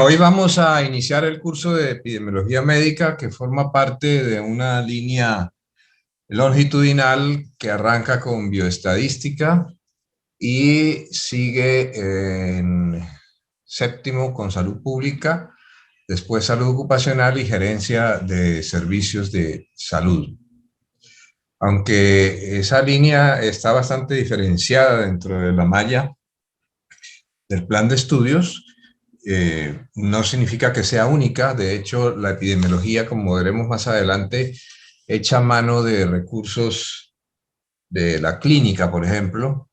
Hoy vamos a iniciar el curso de epidemiología médica que forma parte de una línea longitudinal que arranca con bioestadística y sigue en séptimo con salud pública, después salud ocupacional y gerencia de servicios de salud. Aunque esa línea está bastante diferenciada dentro de la malla del plan de estudios, no significa que sea única. De hecho, la epidemiología, como veremos más adelante, echa mano de recursos de la clínica, por ejemplo,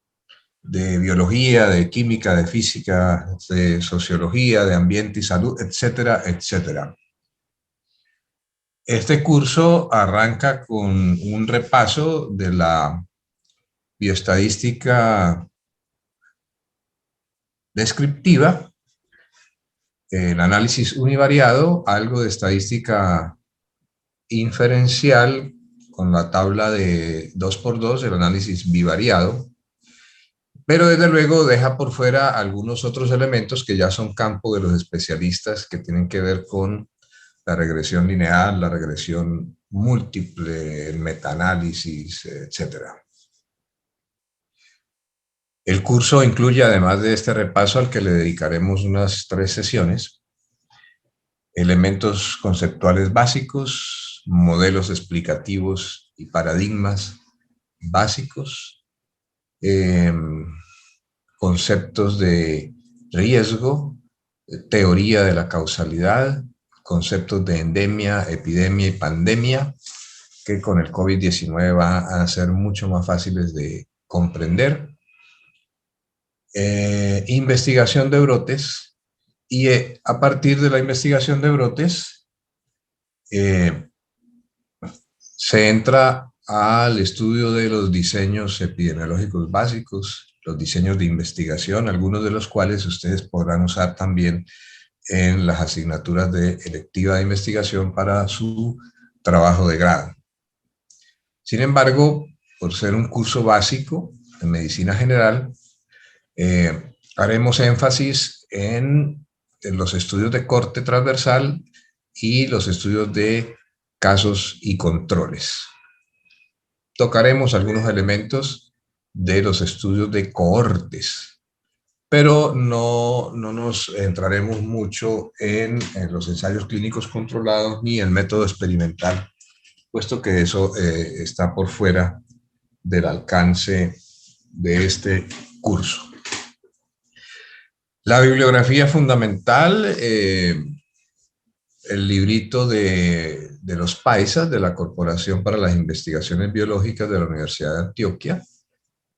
de biología, de química, de física, de sociología, de ambiente y salud, etcétera, etcétera. Este curso arranca con un repaso de la bioestadística descriptiva, el análisis univariado, algo de estadística inferencial con la tabla de 2×2, el análisis bivariado, pero desde luego deja por fuera algunos otros elementos que ya son campo de los especialistas, que tienen que ver con la regresión lineal, la regresión múltiple, el metaanálisis, etcétera. El curso incluye, además de este repaso al que le dedicaremos unas 3 sesiones, elementos conceptuales básicos, modelos explicativos y paradigmas básicos, conceptos de riesgo, teoría de la causalidad, conceptos de endemia, epidemia y pandemia, que con el COVID-19 van a ser mucho más fáciles de comprender. Investigación de brotes, y a partir de la investigación de brotes se entra al estudio de los diseños epidemiológicos básicos, los diseños de investigación, algunos de los cuales ustedes podrán usar también en las asignaturas de electiva de investigación para su trabajo de grado. Sin embargo, por ser un curso básico de medicina general, haremos énfasis en los estudios de corte transversal y los estudios de casos y controles. Tocaremos algunos elementos de los estudios de cohortes, pero no nos entraremos mucho en los ensayos clínicos controlados ni el método experimental, puesto que eso está por fuera del alcance de este curso. La bibliografía fundamental, el librito de los paisas de la Corporación para las Investigaciones Biológicas de la Universidad de Antioquia.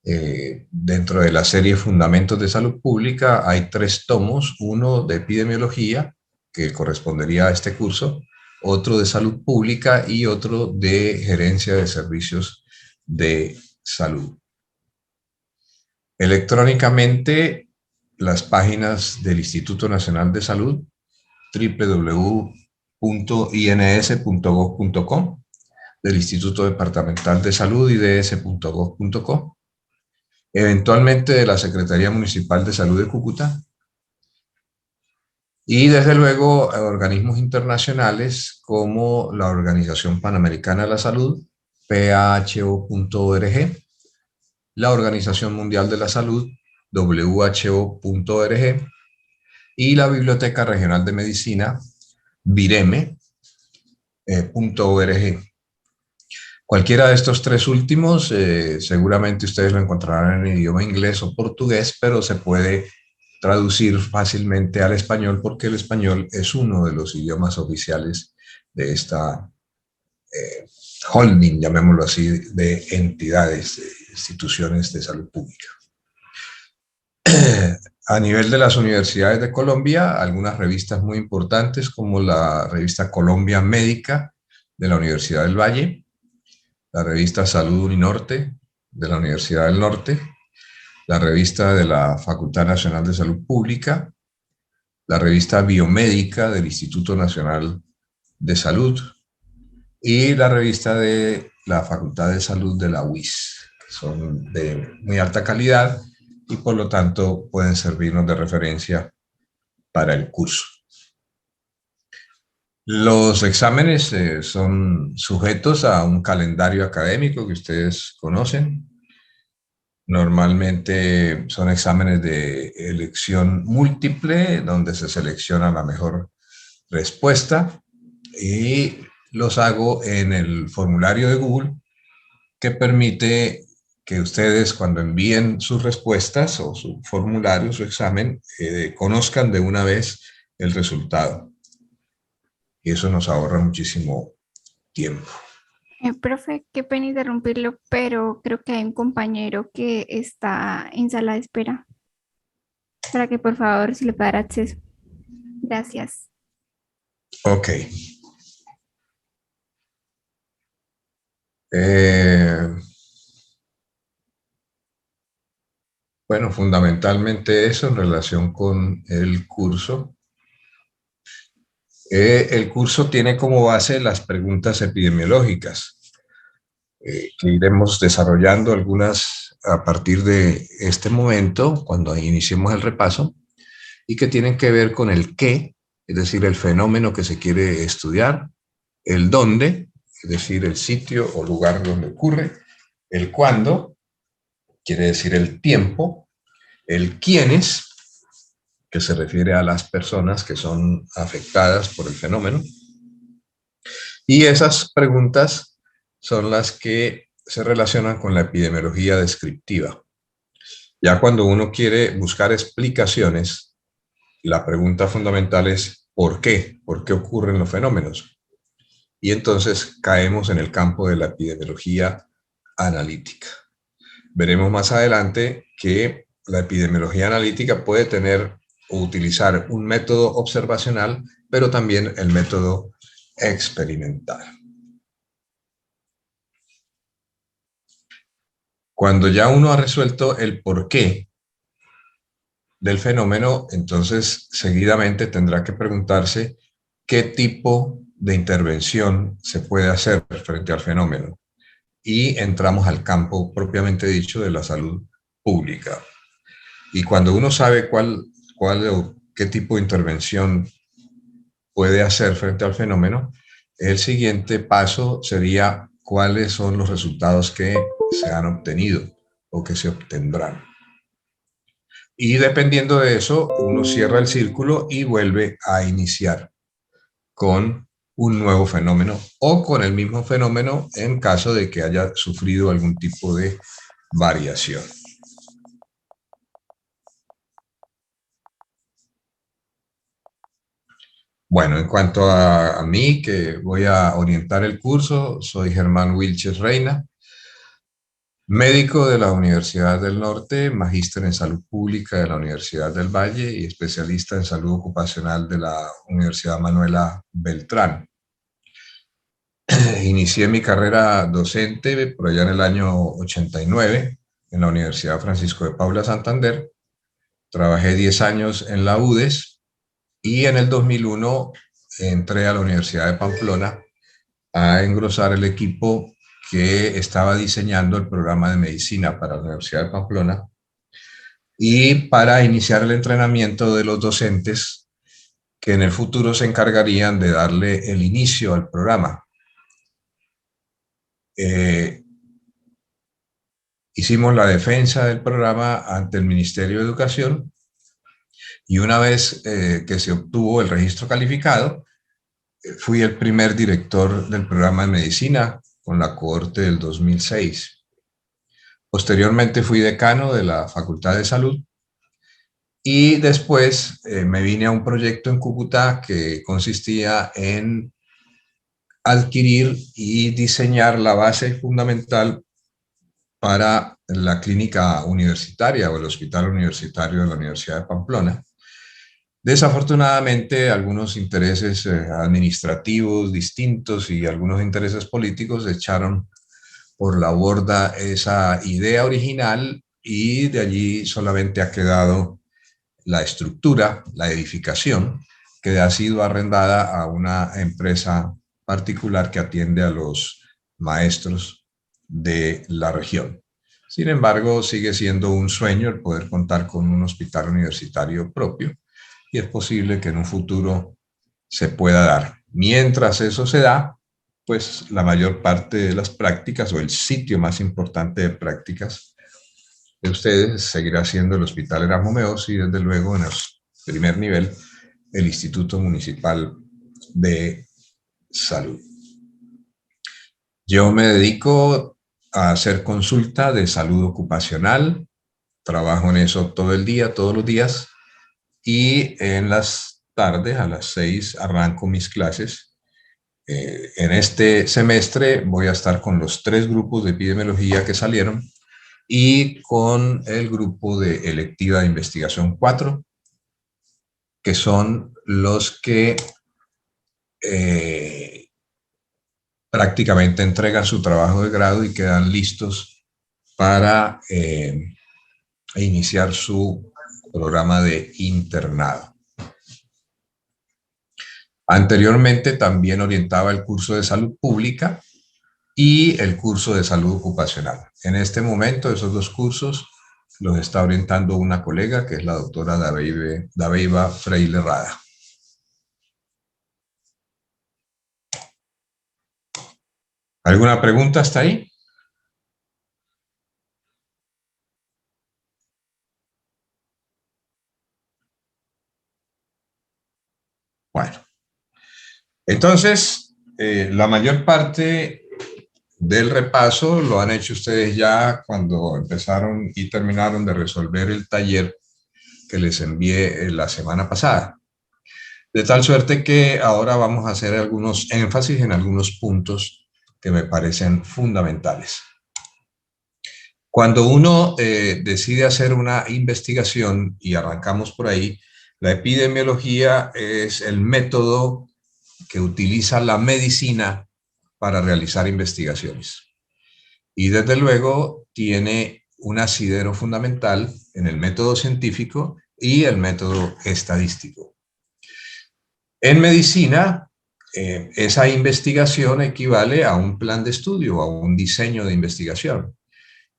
Dentro de la serie Fundamentos de Salud Pública hay 3 tomos, uno de epidemiología, que correspondería a este curso, otro de salud pública y otro de gerencia de servicios de salud. Electrónicamente, las páginas del Instituto Nacional de Salud, www.ins.gov.co, del Instituto Departamental de Salud, ids.gov.co, eventualmente de la Secretaría Municipal de Salud de Cúcuta, y desde luego organismos internacionales como la Organización Panamericana de la Salud, PAHO.org, la Organización Mundial de la Salud, WHO.org, y la Biblioteca Regional de Medicina, vireme.org. Cualquiera de estos 3 últimos, seguramente ustedes lo encontrarán en idioma inglés o portugués, pero se puede traducir fácilmente al español porque el español es uno de los idiomas oficiales de esta holding, llamémoslo así, de entidades, de instituciones de salud pública. A nivel de las universidades de Colombia, algunas revistas muy importantes como la revista Colombia Médica de la Universidad del Valle, la revista Salud Uninorte de la Universidad del Norte, la revista de la Facultad Nacional de Salud Pública, la revista Biomédica del Instituto Nacional de Salud y la revista de la Facultad de Salud de la UIS. Son de muy alta calidad y por lo tanto pueden servirnos de referencia para el curso. Los exámenes son sujetos a un calendario académico que ustedes conocen. Normalmente son exámenes de elección múltiple, donde se selecciona la mejor respuesta y los hago en el formulario de Google que permite que ustedes cuando envíen sus respuestas o su formulario, su examen, conozcan de una vez el resultado. Y eso nos ahorra muchísimo tiempo. Profe, qué pena interrumpirlo, pero creo que hay un compañero que está en sala de espera para que por favor si le pueda dar acceso. Gracias. Ok. Eh, bueno, fundamentalmente eso en relación con el curso. El curso tiene como base las preguntas epidemiológicas, que iremos desarrollando algunas a partir de este momento, cuando iniciemos el repaso, y que tienen que ver con el qué, es decir, el fenómeno que se quiere estudiar, el dónde, es decir, el sitio o lugar donde ocurre, el cuándo, quiere decir el tiempo, el quiénes, que se refiere a las personas que son afectadas por el fenómeno, y esas preguntas son las que se relacionan con la epidemiología descriptiva. Ya cuando uno quiere buscar explicaciones, la pregunta fundamental es ¿por qué? ¿Por qué ocurren los fenómenos? Y entonces caemos en el campo de la epidemiología analítica. Veremos más adelante que la epidemiología analítica puede tener o utilizar un método observacional, pero también el método experimental. Cuando ya uno ha resuelto el porqué del fenómeno, entonces seguidamente tendrá que preguntarse qué tipo de intervención se puede hacer frente al fenómeno. Y entramos al campo propiamente dicho de la salud pública. Y cuando uno sabe cuál o qué tipo de intervención puede hacer frente al fenómeno, el siguiente paso sería cuáles son los resultados que se han obtenido o que se obtendrán. Y dependiendo de eso, uno cierra el círculo y vuelve a iniciar con un nuevo fenómeno o con el mismo fenómeno en caso de que haya sufrido algún tipo de variación. Bueno, en cuanto a mí, que voy a orientar el curso, soy Germán Wilches Reina, médico de la Universidad del Norte, magíster en salud pública de la Universidad del Valle y especialista en salud ocupacional de la Universidad Manuela Beltrán. Inicié mi carrera docente por allá en el año 89 en la Universidad Francisco de Paula Santander. Trabajé 10 años en la UDES y en el 2001 entré a la Universidad de Pamplona a engrosar el equipo que estaba diseñando el programa de medicina para la Universidad de Pamplona y para iniciar el entrenamiento de los docentes que en el futuro se encargarían de darle el inicio al programa. Hicimos la defensa del programa ante el Ministerio de Educación y una vez que se obtuvo el registro calificado, fui el primer director del programa de medicina con la cohorte del 2006. Posteriormente fui decano de la Facultad de Salud y después me vine a un proyecto en Cúcuta que consistía en adquirir y diseñar la base fundamental para la clínica universitaria o el hospital universitario de la Universidad de Pamplona. Desafortunadamente, algunos intereses administrativos distintos y algunos intereses políticos echaron por la borda esa idea original y de allí solamente ha quedado la estructura, la edificación, que ha sido arrendada a una empresa particular que atiende a los maestros de la región. Sin embargo, sigue siendo un sueño el poder contar con un hospital universitario propio y es posible que en un futuro se pueda dar. Mientras eso se da, pues la mayor parte de las prácticas o el sitio más importante de prácticas de ustedes seguirá siendo el Hospital Erasmo Meos y desde luego en el primer nivel el Instituto Municipal de Salud. Yo me dedico a hacer consulta de salud ocupacional, trabajo en eso todo el día, todos los días, y en las tardes, a las 6, arranco mis clases. En este semestre voy a estar con los 3 grupos de epidemiología que salieron y con el grupo de electiva de investigación 4, que son los que prácticamente entregan su trabajo de grado y quedan listos para iniciar su programa de internado. Anteriormente también orientaba el curso de salud pública y el curso de salud ocupacional. En este momento esos 2 cursos los está orientando una colega que es la doctora Dabeiba Freile Rada. ¿Alguna pregunta hasta ahí? Bueno, entonces la mayor parte del repaso lo han hecho ustedes ya cuando empezaron y terminaron de resolver el taller que les envié la semana pasada. De tal suerte que ahora vamos a hacer algunos énfasis en algunos puntos que me parecen fundamentales. Cuando uno decide hacer una investigación, y arrancamos por ahí, la epidemiología es el método que utiliza la medicina para realizar investigaciones. Y desde luego tiene un asidero fundamental en el método científico y el método estadístico. En medicina, esa investigación equivale a un plan de estudio, a un diseño de investigación.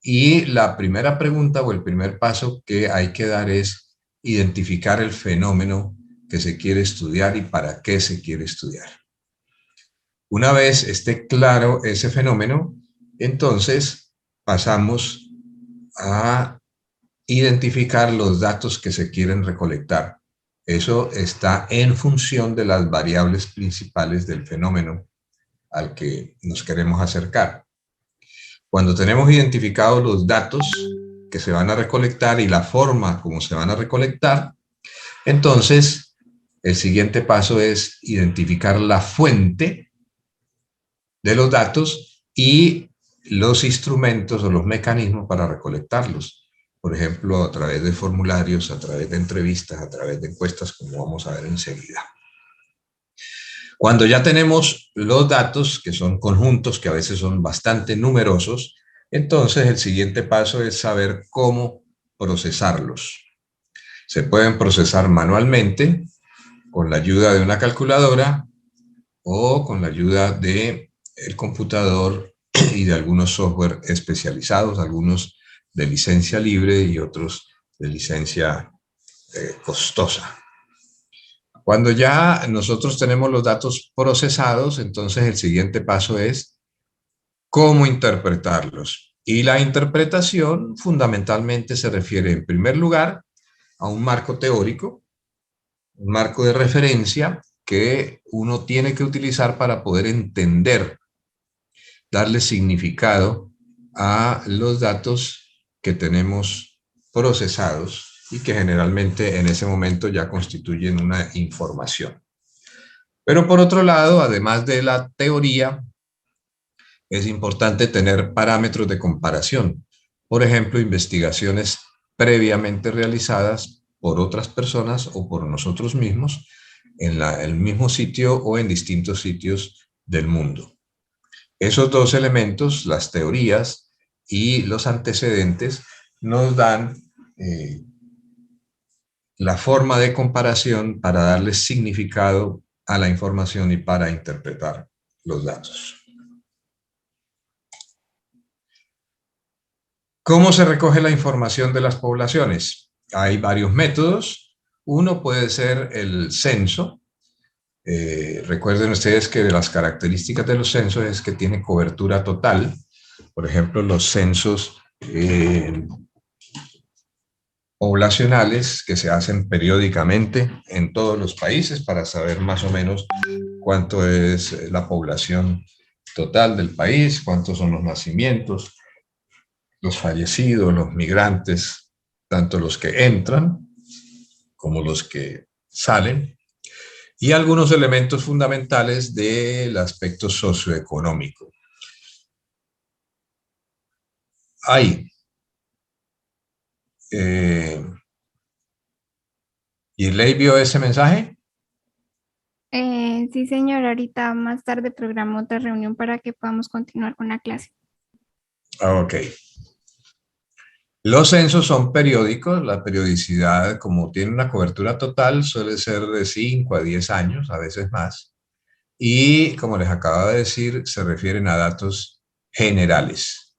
Y la primera pregunta o el primer paso que hay que dar es identificar el fenómeno que se quiere estudiar y para qué se quiere estudiar. Una vez esté claro ese fenómeno, entonces pasamos a identificar los datos que se quieren recolectar. Eso está en función de las variables principales del fenómeno al que nos queremos acercar. Cuando tenemos identificados los datos que se van a recolectar y la forma como se van a recolectar, entonces el siguiente paso es identificar la fuente de los datos y los instrumentos o los mecanismos para recolectarlos. Por ejemplo, a través de formularios, a través de entrevistas, a través de encuestas, como vamos a ver enseguida. Cuando ya tenemos los datos, que son conjuntos, que a veces son bastante numerosos, entonces el siguiente paso es saber cómo procesarlos. Se pueden procesar manualmente, con la ayuda de una calculadora o con la ayuda del computador y de algunos software especializados, algunos de licencia libre y otros de licencia costosa. Cuando ya nosotros tenemos los datos procesados, entonces el siguiente paso es cómo interpretarlos. Y la interpretación fundamentalmente se refiere en primer lugar a un marco teórico, un marco de referencia que uno tiene que utilizar para poder entender, darle significado a los datos que tenemos procesados y que generalmente en ese momento ya constituyen una información. Pero por otro lado, además de la teoría, es importante tener parámetros de comparación. Por ejemplo, investigaciones previamente realizadas por otras personas o por nosotros mismos en el mismo sitio o en distintos sitios del mundo. Esos 2 elementos, las teorías y los antecedentes, nos dan la forma de comparación para darle significado a la información y para interpretar los datos. ¿Cómo se recoge la información de las poblaciones? Hay varios métodos. Uno puede ser el censo. Recuerden ustedes que las características de los censos es que tiene cobertura total. Por ejemplo, los censos poblacionales que se hacen periódicamente en todos los países para saber más o menos cuánto es la población total del país, cuántos son los nacimientos, los fallecidos, los migrantes, tanto los que entran como los que salen, y algunos elementos fundamentales del aspecto socioeconómico. ¿Y Ley vio ese mensaje? Sí, señor, ahorita más tarde programo otra reunión para que podamos continuar con la clase. Ok. Los censos son periódicos, la periodicidad, como tiene una cobertura total, suele ser de 5 a 10 años, a veces más. Y como les acabo de decir, se refieren a datos generales.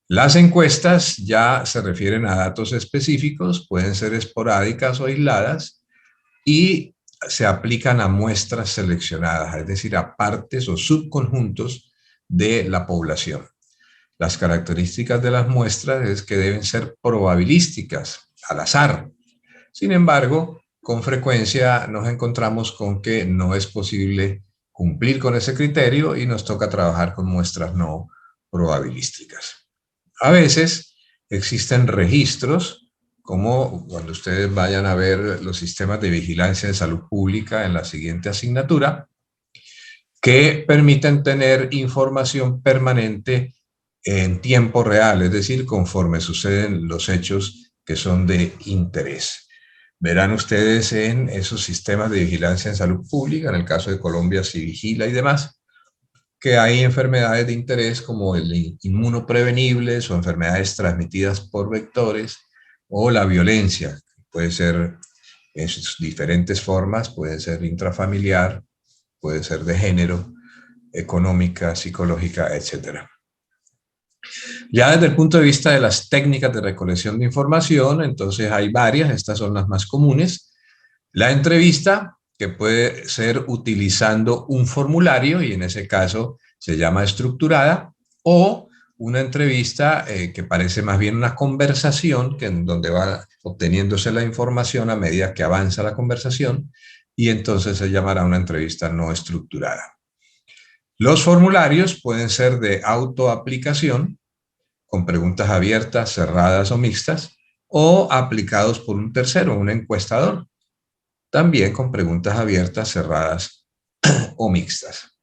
Las encuestas ya se refieren a datos específicos, pueden ser esporádicas o aisladas, y se aplican a muestras seleccionadas, es decir, a partes o subconjuntos de la población. Las características de las muestras es que deben ser probabilísticas, al azar. Sin embargo, con frecuencia nos encontramos con que no es posible cumplir con ese criterio y nos toca trabajar con muestras no probabilísticas. A veces existen registros, como cuando ustedes vayan a ver los sistemas de vigilancia de salud pública en la siguiente asignatura, que permiten tener información permanente en tiempo real, es decir, conforme suceden los hechos que son de interés. Verán ustedes en esos sistemas de vigilancia en salud pública, en el caso de Colombia, Civigila y demás, que hay enfermedades de interés como el inmunoprevenibles o enfermedades transmitidas por vectores o la violencia. Puede ser en sus diferentes formas, puede ser intrafamiliar, puede ser de género, económica, psicológica, etc. Ya desde el punto de vista de las técnicas de recolección de información, entonces hay varias, estas son las más comunes. La entrevista, que puede ser utilizando un formulario, y en ese caso se llama estructurada, o una entrevista que parece más bien una conversación, que en donde va obteniéndose la información a medida que avanza la conversación, y entonces se llamará una entrevista no estructurada. Los formularios pueden ser de autoaplicación, con preguntas abiertas, cerradas o mixtas, o aplicados por un tercero, un encuestador, también con preguntas abiertas, cerradas o mixtas.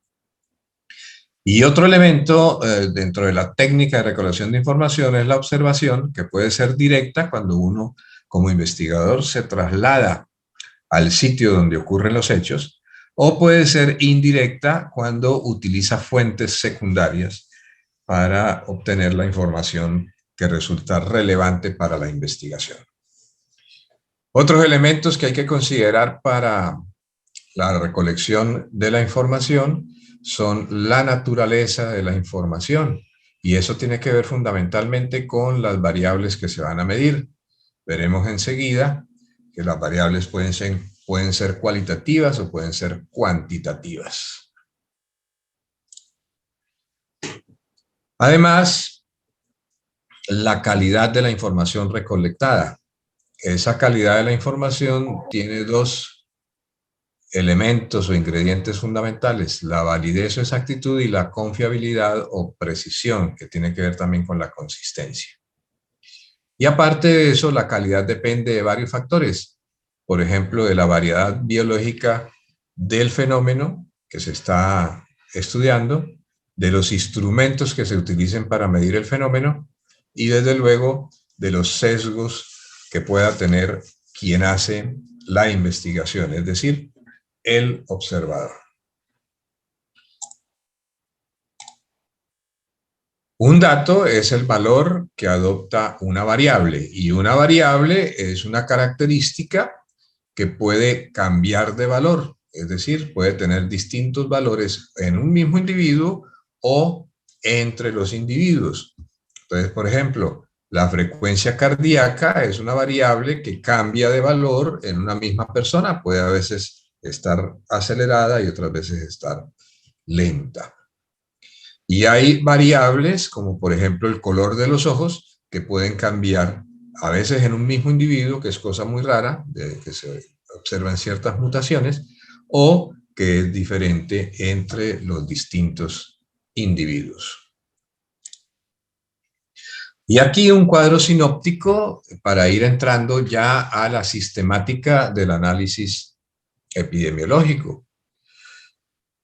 Y otro elemento dentro de la técnica de recolección de información es la observación, que puede ser directa cuando uno como investigador se traslada al sitio donde ocurren los hechos, o puede ser indirecta cuando utiliza fuentes secundarias para obtener la información que resulta relevante para la investigación. Otros elementos que hay que considerar para la recolección de la información son la naturaleza de la información, y eso tiene que ver fundamentalmente con las variables que se van a medir. Veremos enseguida que las variables pueden ser cualitativas o pueden ser cuantitativas. Además, la calidad de la información recolectada. Esa calidad de la información tiene dos elementos o ingredientes fundamentales: la validez o exactitud, y la confiabilidad o precisión, que tiene que ver también con la consistencia. Y aparte de eso, la calidad depende de varios factores. Por ejemplo, de la variedad biológica del fenómeno que se está estudiando, de los instrumentos que se utilicen para medir el fenómeno, y desde luego de los sesgos que pueda tener quien hace la investigación, es decir, el observador. Un dato es el valor que adopta una variable, y una variable es una característica que puede cambiar de valor, es decir, puede tener distintos valores en un mismo individuo o entre los individuos. Entonces, por ejemplo, la frecuencia cardíaca es una variable que cambia de valor en una misma persona, puede a veces estar acelerada y otras veces estar lenta. Y hay variables, como por ejemplo el color de los ojos, que pueden cambiar a veces en un mismo individuo, que es cosa muy rara, de que se observan ciertas mutaciones, o que es diferente entre los distintos individuos. Y aquí un cuadro sinóptico para ir entrando ya a la sistemática del análisis epidemiológico.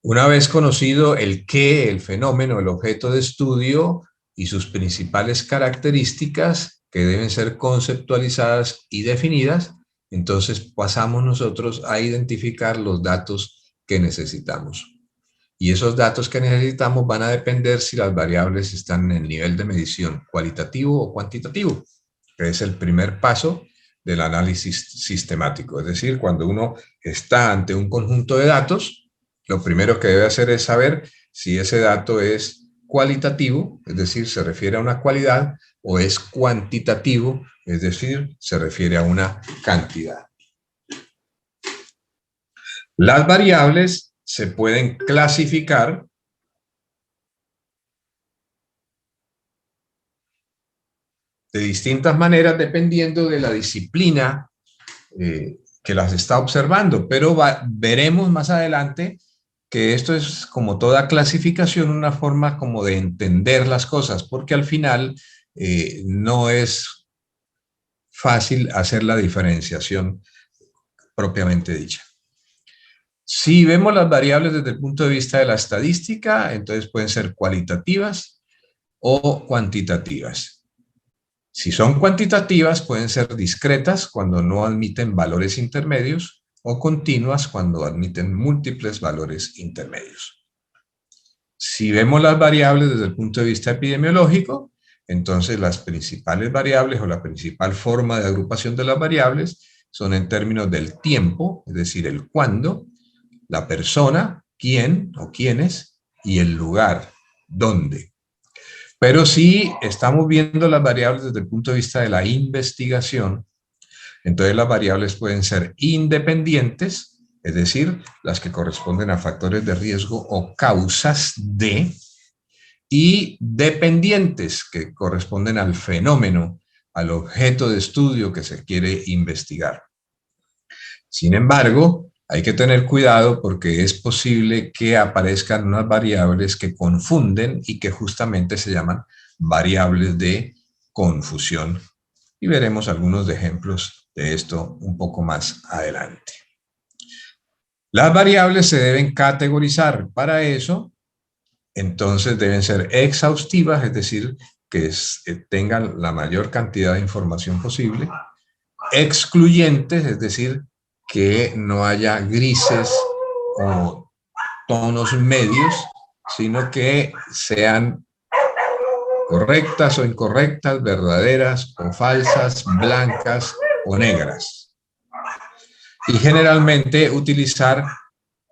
Una vez conocido el qué, el fenómeno, el objeto de estudio y sus principales características que deben ser conceptualizadas y definidas, entonces pasamos nosotros a identificar los datos que necesitamos. Y esos datos que necesitamos van a depender si las variables están en el nivel de medición cualitativo o cuantitativo, que es el primer paso del análisis sistemático. Es decir, cuando uno está ante un conjunto de datos, lo primero que debe hacer es saber si ese dato es cualitativo, es decir, se refiere a una cualidad, o es cuantitativo, es decir, se refiere a una cantidad. Las variables se pueden clasificar de distintas maneras dependiendo de la disciplina que las está observando, pero veremos más adelante que esto es, como toda clasificación, una forma como de entender las cosas, porque al final no es fácil hacer la diferenciación propiamente dicha. Si vemos las variables desde el punto de vista de la estadística, entonces pueden ser cualitativas o cuantitativas. Si son cuantitativas, pueden ser discretas cuando no admiten valores intermedios o continuas cuando admiten múltiples valores intermedios. Si vemos las variables desde el punto de vista epidemiológico, entonces las principales variables o la principal forma de agrupación de las variables son en términos del tiempo, es decir, el cuándo, la persona, quién o quiénes, y el lugar, dónde. Pero si estamos viendo las variables desde el punto de vista de la investigación, entonces las variables pueden ser independientes, es decir, las que corresponden a factores de riesgo o causas de, y dependientes, que corresponden al fenómeno, al objeto de estudio que se quiere investigar. Sin embargo, hay que tener cuidado porque es posible que aparezcan unas variables que confunden y que justamente se llaman variables de confusión. Y veremos algunos ejemplos de esto un poco más adelante. Las variables se deben categorizar. Para eso, entonces deben ser exhaustivas, es decir, que tengan la mayor cantidad de información posible. Excluyentes, es decir, que no haya grises o tonos medios, sino que sean correctas o incorrectas, verdaderas o falsas, blancas o negras. Y generalmente utilizar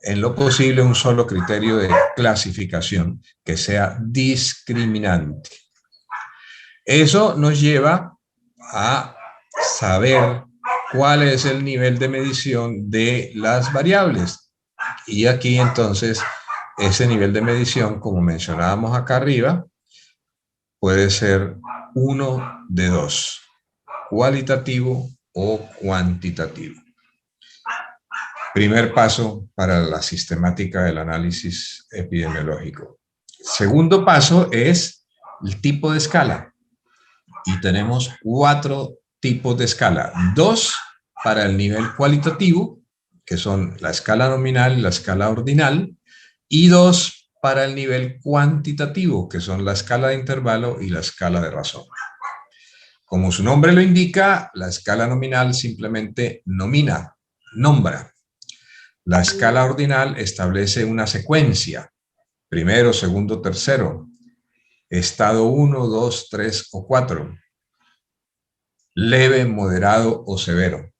en lo posible un solo criterio de clasificación que sea discriminante. Eso nos lleva a saber cuál es el nivel de medición de las variables. Y aquí entonces ese nivel de medición, como mencionábamos acá arriba, puede ser uno de dos, cualitativo o cuantitativo. Primer paso para la sistemática del análisis epidemiológico. Segundo paso es el tipo de escala. Y tenemos 4 tipos de escala. 2 para el nivel cualitativo, que son la escala nominal y la escala ordinal, y 2 para el nivel cuantitativo, que son la escala de intervalo y la escala de razón. Como su nombre lo indica, la escala nominal simplemente nomina, nombra. La escala ordinal establece una secuencia, primero, segundo, tercero, estado 1, 2, 3 o 4, leve, moderado o severo.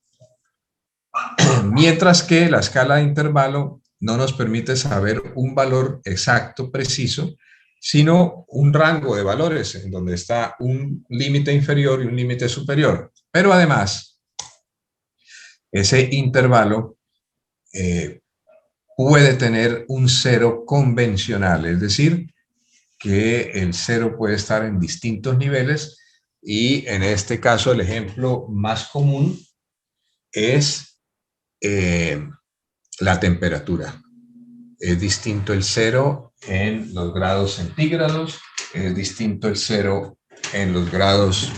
Mientras que la escala de intervalo no nos permite saber un valor exacto, preciso, sino un rango de valores en donde está un límite inferior y un límite superior. Pero además, ese intervalo puede tener un cero convencional, es decir, que el cero puede estar en distintos niveles y en este caso el ejemplo más común es la temperatura. Es distinto el cero en los grados centígrados, es distinto el cero en los grados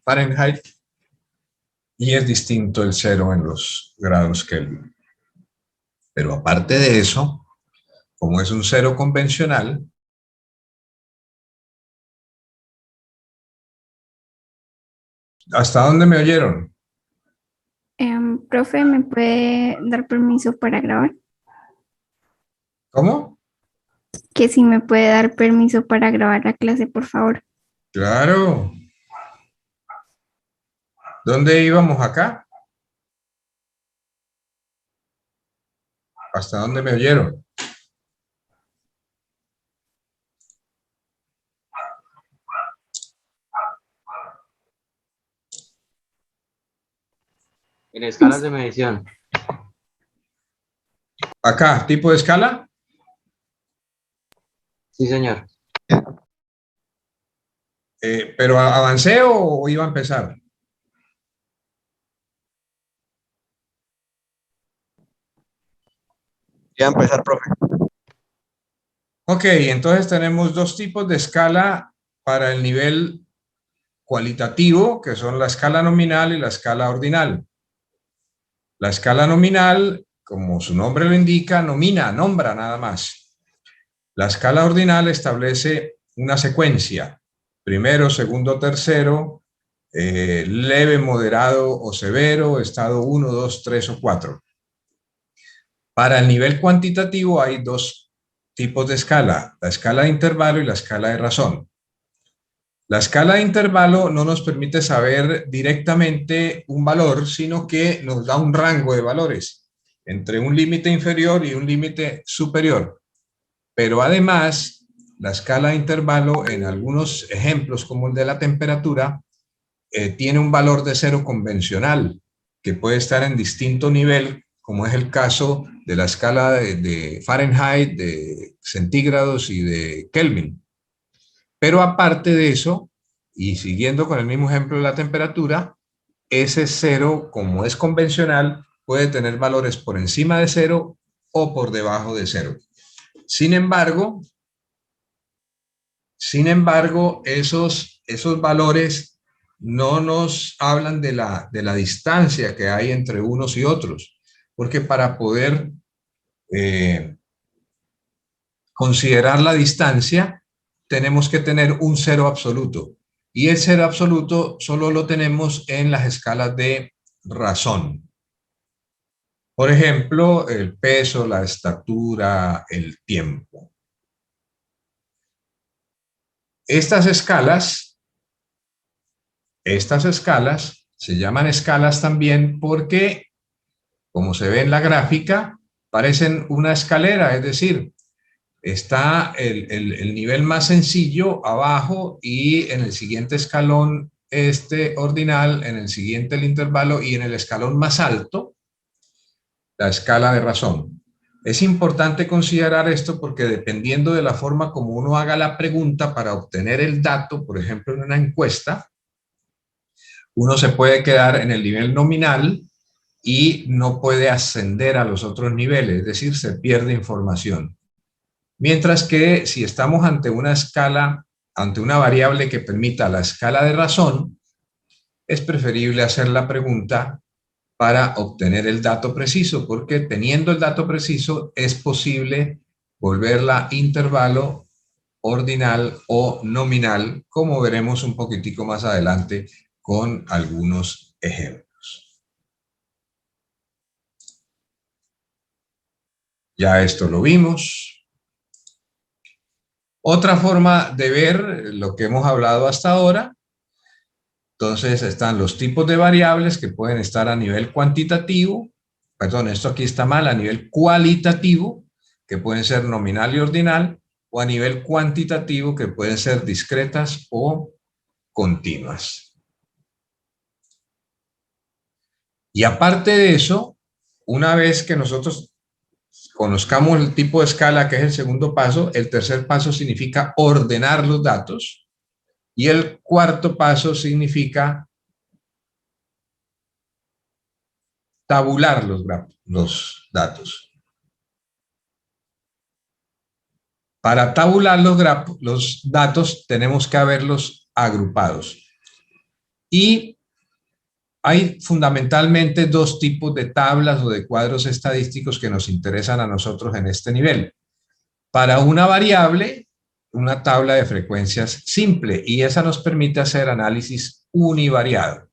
Fahrenheit y es distinto el cero en los grados Kelvin. Pero aparte de eso, como es un cero convencional, ¿hasta dónde me oyeron? Profe, ¿me puede dar permiso para grabar? ¿Cómo? Que si me puede dar permiso para grabar la clase, por favor. Claro. ¿Dónde íbamos acá? ¿Hasta dónde me oyeron? En escalas de medición. Acá, tipo de escala. Sí, señor. ¿Pero avancé o iba a empezar? Ya empezar, profe. Ok, entonces tenemos dos tipos de escala para el nivel cualitativo, que son la escala nominal y la escala ordinal. La escala nominal, como su nombre lo indica, nomina, nombra nada más. La escala ordinal establece una secuencia, primero, segundo, tercero, leve, moderado o severo, estado 1, 2, 3 o 4. Para el nivel cuantitativo hay dos tipos de escala, la escala de intervalo y la escala de razón. La escala de intervalo no nos permite saber directamente un valor, sino que nos da un rango de valores entre un límite inferior y un límite superior. Pero además, la escala de intervalo, en algunos ejemplos como el de la temperatura, tiene un valor de cero convencional, que puede estar en distinto nivel, como es el caso de la escala de Fahrenheit, de centígrados y de Kelvin. Pero aparte de eso, y siguiendo con el mismo ejemplo de la temperatura, ese cero, como es convencional, puede tener valores por encima de cero o por debajo de cero. Sin embargo, esos valores no nos hablan de la distancia que hay entre unos y otros, porque para poder considerar la distancia, tenemos que tener un cero absoluto. Y el cero absoluto solo lo tenemos en las escalas de razón. Por ejemplo, el peso, la estatura, el tiempo. Estas escalas se llaman escalas también porque, como se ve en la gráfica, parecen una escalera, es decir, está el nivel más sencillo abajo y en el siguiente escalón ordinal, en el siguiente el intervalo y en el escalón más alto la escala de razón. Es importante considerar esto porque dependiendo de la forma como uno haga la pregunta para obtener el dato, por ejemplo en una encuesta, uno se puede quedar en el nivel nominal y no puede ascender a los otros niveles, es decir, se pierde información. Mientras que si estamos ante una escala, ante una variable que permita la escala de razón, es preferible hacer la pregunta para obtener el dato preciso, porque teniendo el dato preciso es posible volverla intervalo, ordinal o nominal, como veremos un poquitico más adelante con algunos ejemplos. Ya esto lo vimos. Otra forma de ver lo que hemos hablado hasta ahora, entonces están los tipos de variables que pueden estar a nivel cuantitativo, perdón, esto aquí está mal, a nivel cualitativo, que pueden ser nominal y ordinal, o a nivel cuantitativo, que pueden ser discretas o continuas. Y aparte de eso, una vez que nosotros conozcamos el tipo de escala, que es el segundo paso, el tercer paso significa ordenar los datos y el cuarto paso significa tabular los datos. Para tabular los datos tenemos que haberlos agrupados. Y hay fundamentalmente dos tipos de tablas o de cuadros estadísticos que nos interesan a nosotros en este nivel. Para una variable, una tabla de frecuencias simple, y esa nos permite hacer análisis univariado.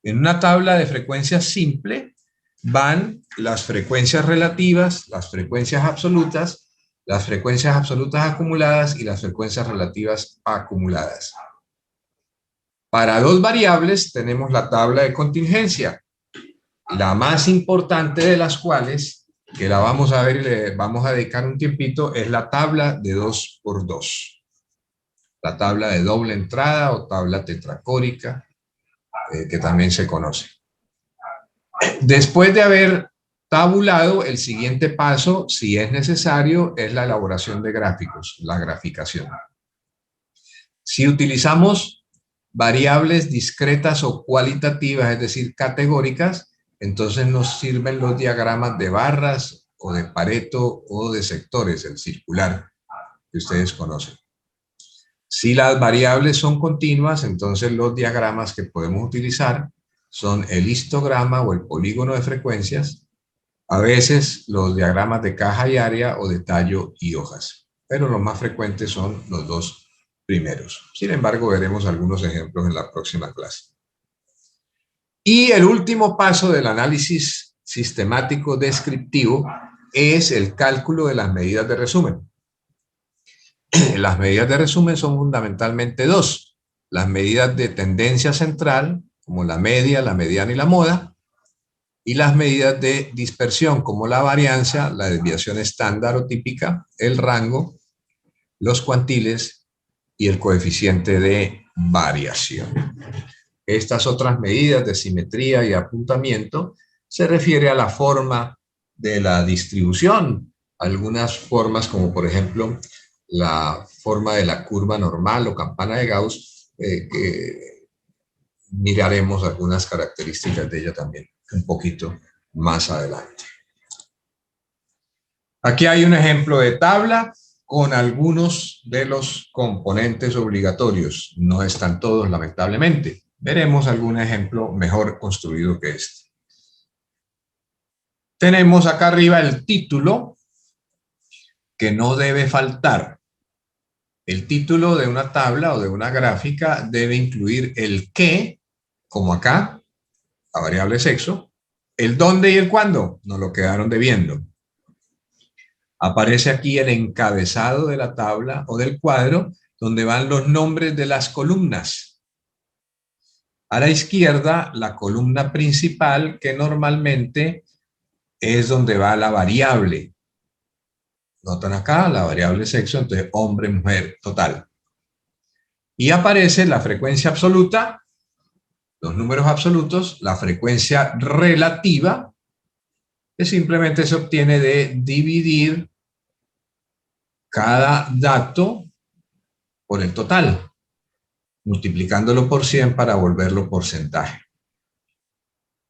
En una tabla de frecuencias simple van las frecuencias relativas, las frecuencias absolutas acumuladas y las frecuencias relativas acumuladas. Para dos variables tenemos la tabla de contingencia, la más importante de las cuales, que la vamos a ver y le vamos a dedicar un tiempito, es la tabla de 2 por 2. La tabla de doble entrada o tabla tetracórica, que también se conoce. Después de haber tabulado, el siguiente paso, si es necesario, es la elaboración de gráficos, la graficación. Si utilizamos variables discretas o cualitativas, es decir, categóricas, entonces nos sirven los diagramas de barras o de Pareto o de sectores, el circular, que ustedes conocen. Si las variables son continuas, entonces los diagramas que podemos utilizar son el histograma o el polígono de frecuencias, a veces los diagramas de caja y área o de tallo y hojas, pero los más frecuentes son los dos primeros. Sin embargo, veremos algunos ejemplos en la próxima clase. Y el último paso del análisis sistemático descriptivo es el cálculo de las medidas de resumen. Las medidas de resumen son fundamentalmente dos: las medidas de tendencia central, como la media, la mediana y la moda, y las medidas de dispersión, como la varianza, la desviación estándar o típica, el rango, los cuantiles y el coeficiente de variación. Estas otras medidas de simetría y apuntamiento se refiere a la forma de la distribución. Algunas formas, como por ejemplo la forma de la curva normal o campana de Gauss, que miraremos algunas características de ella también un poquito más adelante. Aquí hay un ejemplo de tabla con algunos de los componentes obligatorios. No están todos, lamentablemente. Veremos algún ejemplo mejor construido que este. Tenemos acá arriba el título, que no debe faltar. El título de una tabla o de una gráfica debe incluir el qué, como acá, la variable sexo, el dónde y el cuándo, nos lo quedaron debiendo. Aparece aquí el encabezado de la tabla o del cuadro, donde van los nombres de las columnas. A la izquierda, la columna principal, que normalmente es donde va la variable. Notan acá la variable sexo, entonces hombre, mujer, total. Y aparece la frecuencia absoluta, los números absolutos, la frecuencia relativa, que simplemente se obtiene de dividir cada dato por el total, multiplicándolo por 100 para volverlo porcentaje.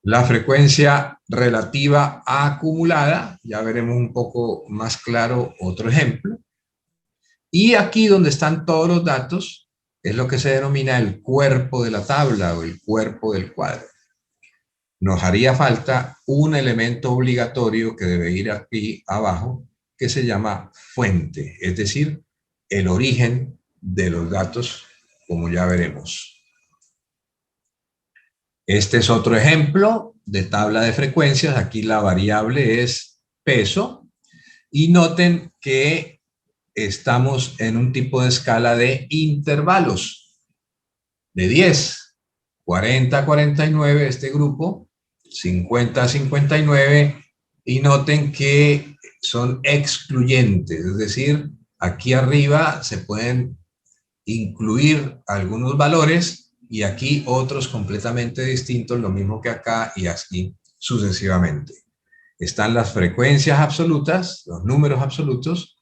La frecuencia relativa acumulada, ya veremos un poco más claro otro ejemplo. Y aquí donde están todos los datos, es lo que se denomina el cuerpo de la tabla o el cuerpo del cuadro. Nos haría falta un elemento obligatorio que debe ir aquí abajo, que se llama fuente, es decir, el origen de los datos, como ya veremos. Este es otro ejemplo de tabla de frecuencias. Aquí la variable es peso. Y noten que estamos en un tipo de escala de intervalos. De 10, 40 a 49 este grupo, 50 a 59. Y noten que son excluyentes. Es decir, aquí arriba se pueden incluir algunos valores y aquí otros completamente distintos, lo mismo que acá y así sucesivamente. están las frecuencias absolutas, los números absolutos,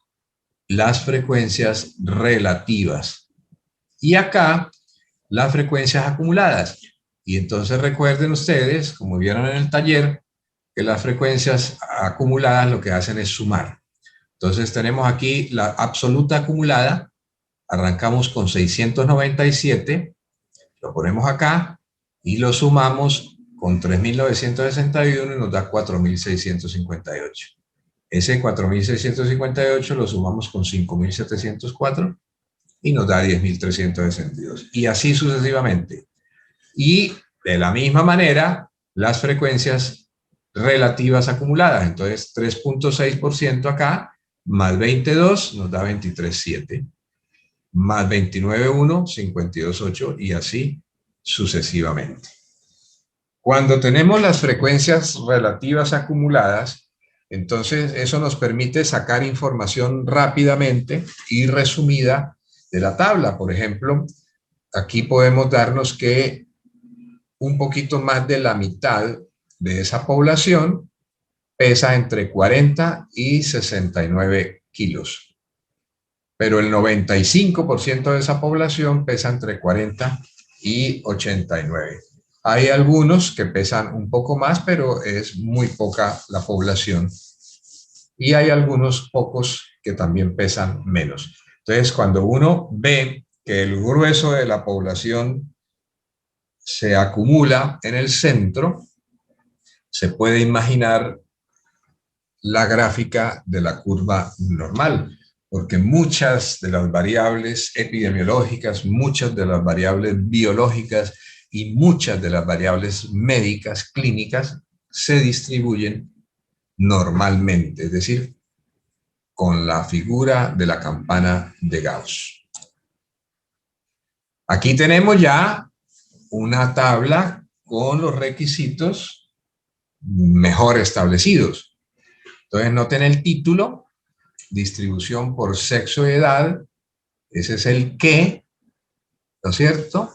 las frecuencias relativas. Y acá, las frecuencias acumuladas. Y entonces recuerden ustedes, como vieron en el taller, que las frecuencias acumuladas lo que hacen es sumar. Entonces tenemos aquí la absoluta acumulada, arrancamos con 697, lo ponemos acá y lo sumamos con 3.961 y nos da 4.658. Ese 4.658 lo sumamos con 5.704 y nos da 10.362. Y así sucesivamente. Y de la misma manera, las frecuencias relativas acumuladas. Entonces, 3.6% acá, más 22 nos da 23.7, más 29.1, 52.8 y así sucesivamente. Cuando tenemos las frecuencias relativas acumuladas, entonces eso nos permite sacar información rápidamente y resumida de la tabla. Por ejemplo, aquí podemos darnos que un poquito más de la mitad de esa población pesa entre 40 y 69 kilos. Pero el 95% de esa población pesa entre 40 y 89. Hay algunos que pesan un poco más, pero es muy poca la población. Y hay algunos pocos que también pesan menos. Entonces, cuando uno ve que el grueso de la población se acumula en el centro, se puede imaginar la gráfica de la curva normal, porque muchas de las variables epidemiológicas, muchas de las variables biológicas y muchas de las variables médicas, clínicas, se distribuyen normalmente, es decir, con la figura de la campana de Gauss. Aquí tenemos ya una tabla con los requisitos mejor establecidos. Entonces noten el título, distribución por sexo y edad, ese es el qué, ¿no es cierto?,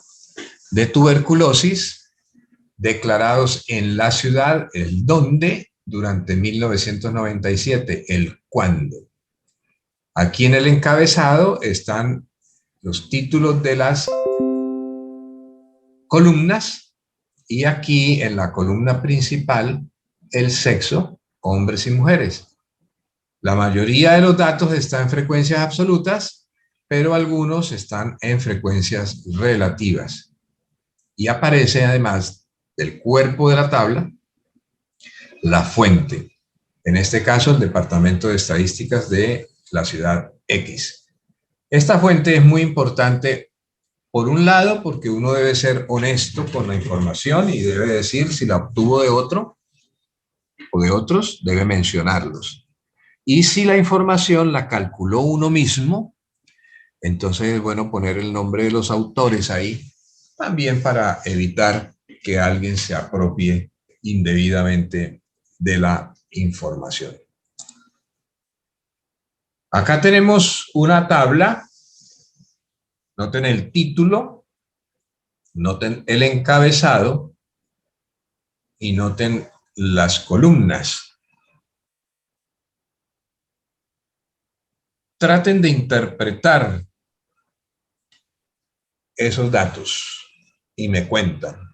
de tuberculosis, declarados en la ciudad, el dónde, durante 1997, el cuándo. Aquí en el encabezado están los títulos de las columnas y aquí en la columna principal el sexo, hombres y mujeres. La mayoría de los datos están en frecuencias absolutas, pero algunos están en frecuencias relativas. Y aparece además del cuerpo de la tabla la fuente, en este caso el Departamento de Estadísticas de la ciudad X. Esta fuente es muy importante, por un lado, porque uno debe ser honesto con la información y debe decir si la obtuvo de otro o de otros, debe mencionarlos. Y si la información la calculó uno mismo, entonces es bueno poner el nombre de los autores ahí, también para evitar que alguien se apropie indebidamente de la información. Acá tenemos una tabla, noten el título, noten el encabezado y noten las columnas. Traten de interpretar esos datos y me cuentan.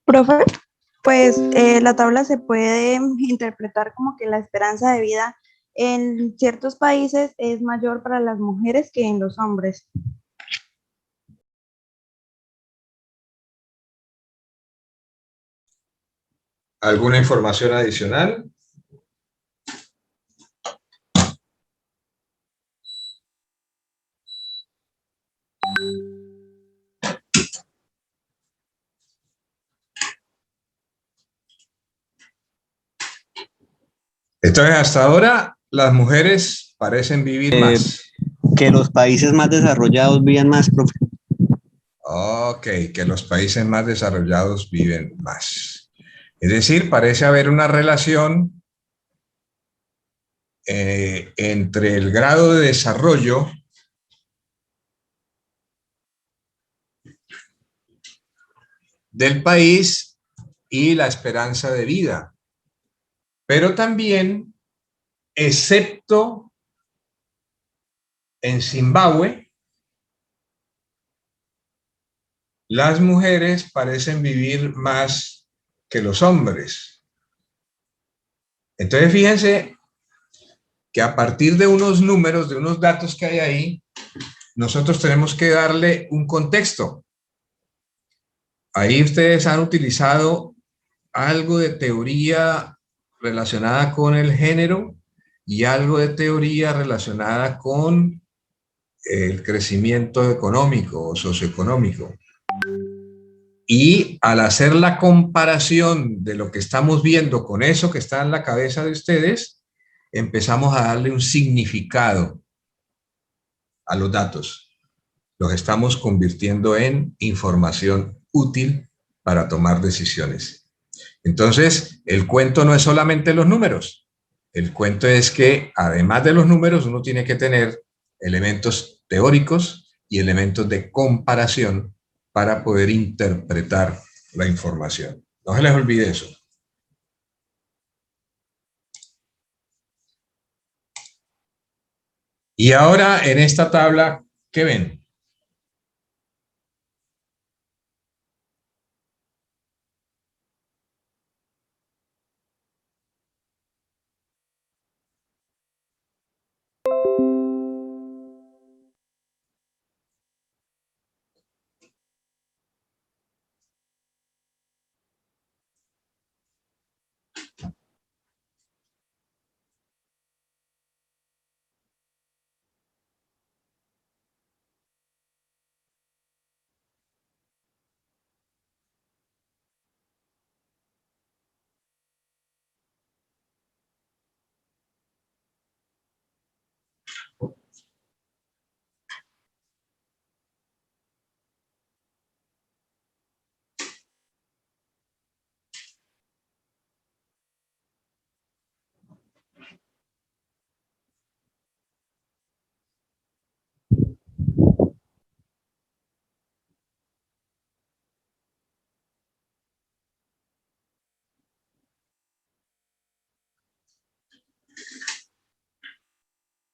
Profe, pues la tabla se puede interpretar como que la esperanza de vida en ciertos países es mayor para las mujeres que en los hombres. ¿Alguna información adicional? Entonces, hasta ahora, las mujeres parecen vivir más. Que los países más desarrollados vivan más, profe. Ok, que los países más desarrollados viven más. Es decir, parece haber una relación entre el grado de desarrollo del país y la esperanza de vida. Pero también, excepto en Zimbabue, las mujeres parecen vivir más que los hombres. Entonces, fíjense que a partir de unos números, de unos datos que hay ahí, nosotros tenemos que darle un contexto. Ahí ustedes han utilizado algo de teoría relacionada con el género y algo de teoría relacionada con el crecimiento económico o socioeconómico. Y al hacer la comparación de lo que estamos viendo con eso que está en la cabeza de ustedes, empezamos a darle un significado a los datos. Los estamos convirtiendo en información útil para tomar decisiones. Entonces, el cuento no es solamente los números. El cuento es que, además de los números, uno tiene que tener elementos teóricos y elementos de comparación para poder interpretar la información. No se les olvide eso. Y ahora, en esta tabla, ¿qué ven?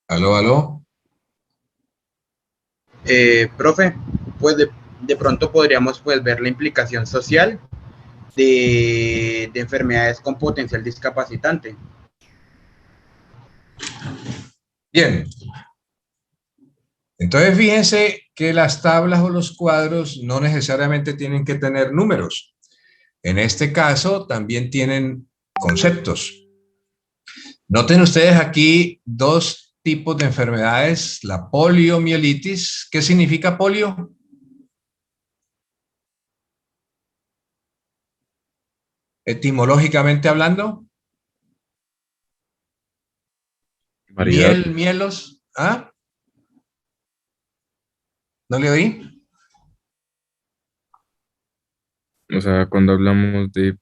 ¿Aló, aló? Profe, pues de pronto podríamos pues ver la implicación social de enfermedades con potencial discapacitante. Bien. Entonces, fíjense que las tablas o los cuadros no necesariamente tienen que tener números. En este caso, también tienen conceptos. Noten ustedes aquí dos tipos de enfermedades, la poliomielitis. ¿Qué significa polio? Etimológicamente hablando. Variedad. Mielos. ¿Ah? ¿No le oí? O sea, cuando hablamos de,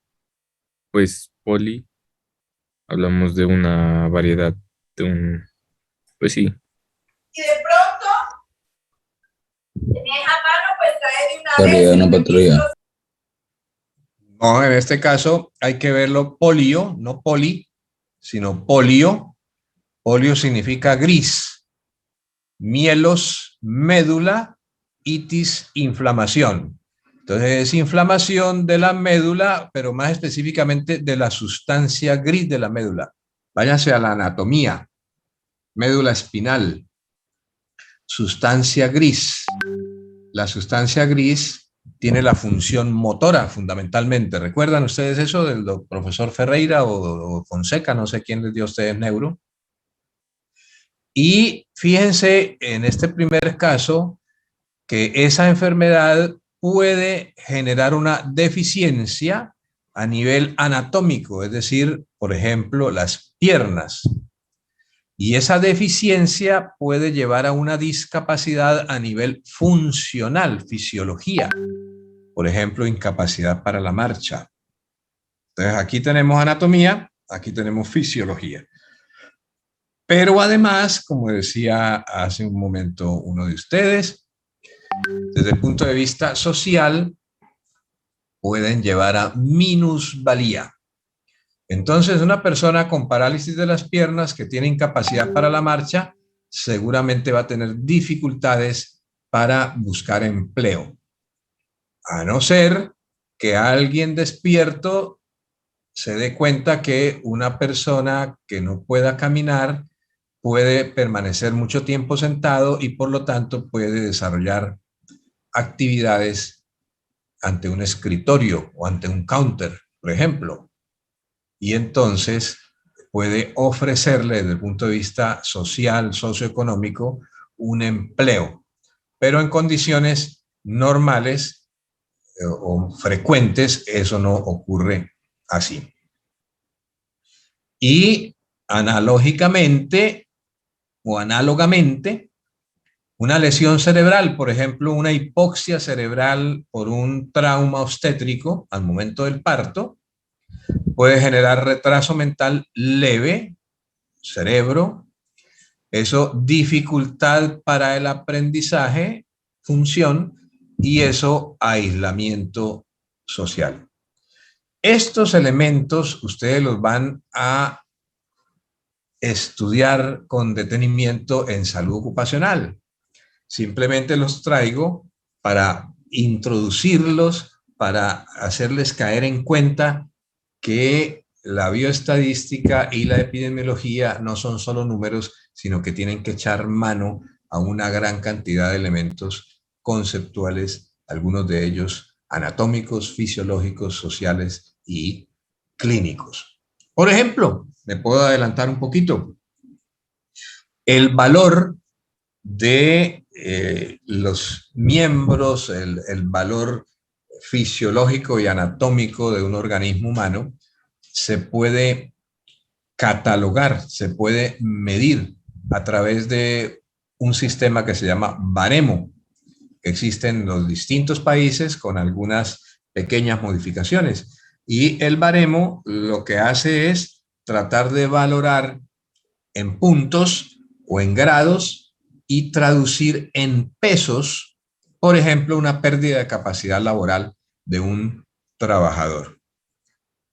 pues, poli, hablamos de una variedad, de un, pues sí. Y de pronto, en esa mano, pues trae de una Variedad, vez. una patrulla. No, en este caso hay que verlo polio, no poli, sino polio. Polio significa gris. Mielos, médula, itis, inflamación. Entonces es inflamación de la médula, pero más específicamente de la sustancia gris de la médula. Váyanse a la anatomía. Médula espinal. Sustancia gris. La sustancia gris tiene la función motora fundamentalmente. ¿Recuerdan ustedes eso del profesor Ferreira o Fonseca? No sé quién les dio a ustedes neuro. Y fíjense en este primer caso que esa enfermedad puede generar una deficiencia a nivel anatómico, es decir, por ejemplo, las piernas. Y esa deficiencia puede llevar a una discapacidad a nivel funcional, fisiología. Por ejemplo, incapacidad para la marcha. Entonces, aquí tenemos anatomía, aquí tenemos fisiología. Pero además, como decía hace un momento uno de ustedes, desde el punto de vista social, pueden llevar a minusvalía. Entonces, una persona con parálisis de las piernas que tiene incapacidad para la marcha, seguramente va a tener dificultades para buscar empleo. A no ser que alguien despierto se dé cuenta que una persona que no pueda caminar puede permanecer mucho tiempo sentado y por lo tanto puede desarrollar actividades ante un escritorio o ante un counter, por ejemplo. Y entonces puede ofrecerle desde el punto de vista social, socioeconómico, un empleo, pero en condiciones normales o frecuentes eso no ocurre así. Y analógicamente o análogamente, una lesión cerebral, por ejemplo, una hipoxia cerebral por un trauma obstétrico al momento del parto, puede generar retraso mental leve, cerebro, eso dificultad para el aprendizaje, función, y eso aislamiento social. Estos elementos ustedes los van a estudiar con detenimiento en salud ocupacional. Simplemente los traigo para introducirlos, para hacerles caer en cuenta que la bioestadística y la epidemiología no son solo números, sino que tienen que echar mano a una gran cantidad de elementos conceptuales, algunos de ellos anatómicos, fisiológicos, sociales y clínicos. Por ejemplo, me puedo adelantar un poquito. El valor de los miembros, el valor fisiológico y anatómico de un organismo humano se puede catalogar, se puede medir a través de un sistema que se llama baremo. Existe en los distintos países con algunas pequeñas modificaciones. Y el baremo lo que hace es tratar de valorar en puntos o en grados y traducir en pesos, por ejemplo, una pérdida de capacidad laboral de un trabajador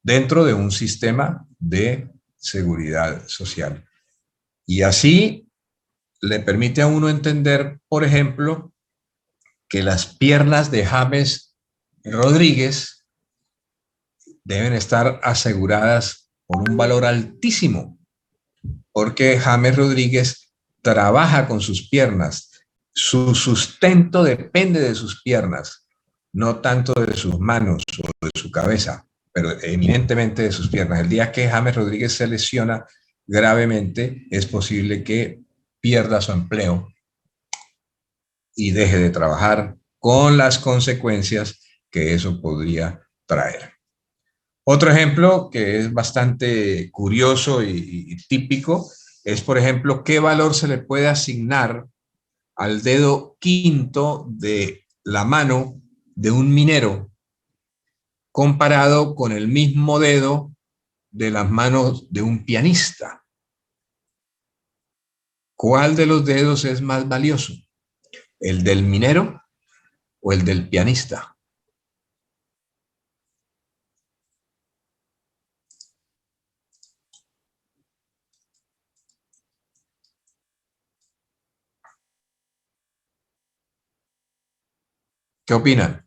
dentro de un sistema de seguridad social. Y así le permite a uno entender, por ejemplo, que las piernas de James Rodríguez deben estar aseguradas por un valor altísimo, porque James Rodríguez trabaja con sus piernas. Su sustento depende de sus piernas, no tanto de sus manos o de su cabeza, pero eminentemente de sus piernas. El día que James Rodríguez se lesiona gravemente, es posible que pierda su empleo y deje de trabajar con las consecuencias que eso podría traer. Otro ejemplo que es bastante curioso y típico es, por ejemplo, qué valor se le puede asignar al dedo quinto de la mano de un minero comparado con el mismo dedo de las manos de un pianista. ¿Cuál de los dedos es más valioso? ¿El del minero o el del pianista? ¿Qué opinan?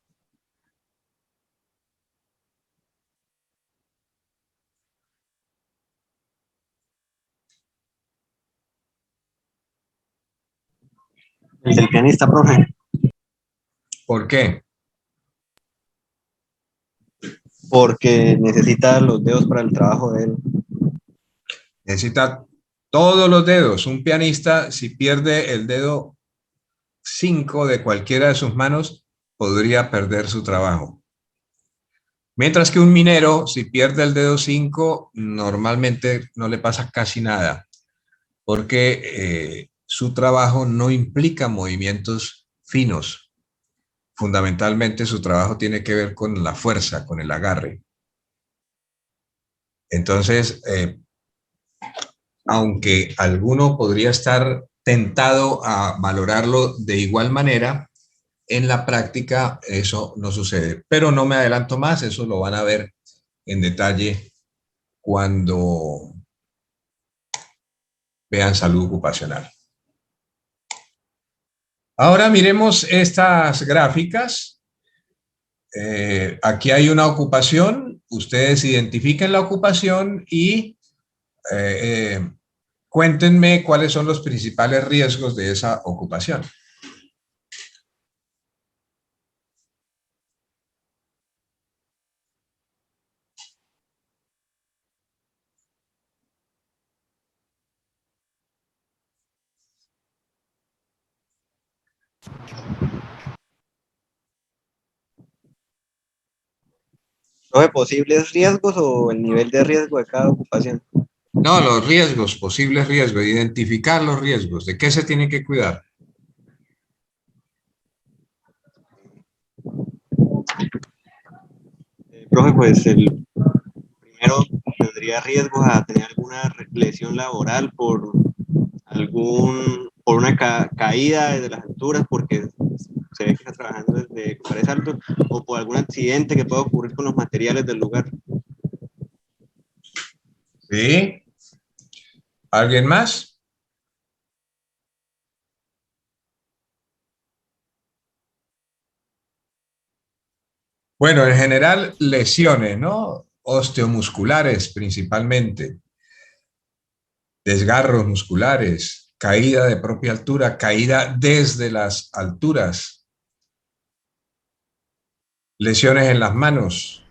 El del pianista, profe. ¿Por qué? porque necesita los dedos para el trabajo de él. Necesita todos los dedos. Un pianista, si pierde el dedo 5 de cualquiera de sus manos, podría perder su trabajo. Mientras que un minero, si pierde el dedo 5, normalmente no le pasa casi nada, porque su trabajo no implica movimientos finos. Fundamentalmente su trabajo tiene que ver con la fuerza, con el agarre. Entonces, aunque alguno podría estar tentado a valorarlo de igual manera, en la práctica eso no sucede. Pero no me adelanto más, eso lo van a ver en detalle cuando vean salud ocupacional. Ahora miremos estas gráficas. Aquí hay una ocupación, ustedes identifiquen la ocupación y cuéntenme cuáles son los principales riesgos de esa ocupación. ¿Profe, posibles riesgos o el nivel de riesgo de cada ocupación? No, los riesgos, posibles riesgos, identificar los riesgos, ¿de qué se tiene que cuidar? Profe, pues el primero tendría riesgo a tener alguna lesión laboral por una caída desde las alturas, porque se ve que está trabajando desde lugares altos, o por algún accidente que pueda ocurrir con los materiales del lugar. ¿Sí? ¿Alguien más? Bueno, en general, lesiones, ¿no? Osteomusculares principalmente, desgarros musculares, caída de propia altura, caída desde las alturas, lesiones en las manos,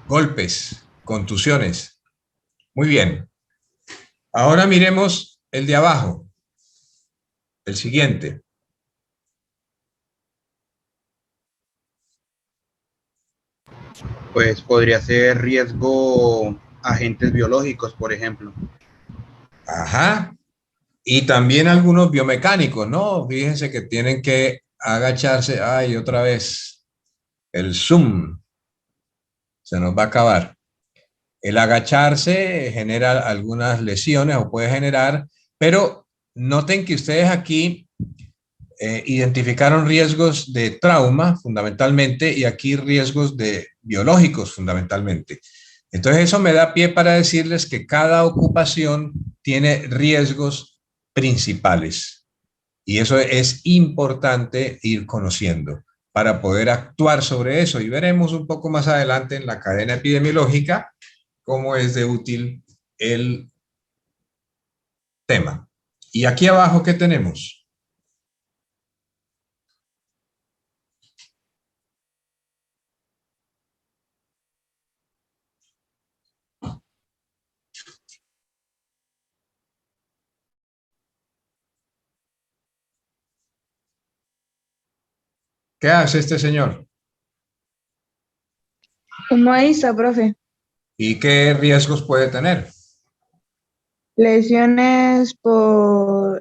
golpes, contusiones. Muy bien. Ahora miremos el de abajo, el siguiente. Pues podría ser riesgo agentes biológicos, por ejemplo. Ajá. Y también algunos biomecánicos, ¿no? Fíjense que tienen que agacharse. Ay, otra vez. El zoom. Se nos va a acabar. El agacharse genera algunas lesiones o puede generar, pero noten que ustedes aquí identificaron riesgos de trauma fundamentalmente y aquí riesgos biológicos fundamentalmente. Entonces eso me da pie para decirles que cada ocupación tiene riesgos principales y eso es importante ir conociendo para poder actuar sobre eso y veremos un poco más adelante en la cadena epidemiológica cómo es de útil el tema. Y aquí abajo, ¿qué tenemos? ¿Qué hace este señor? Un modista, profe. ¿Y qué riesgos puede tener? Lesiones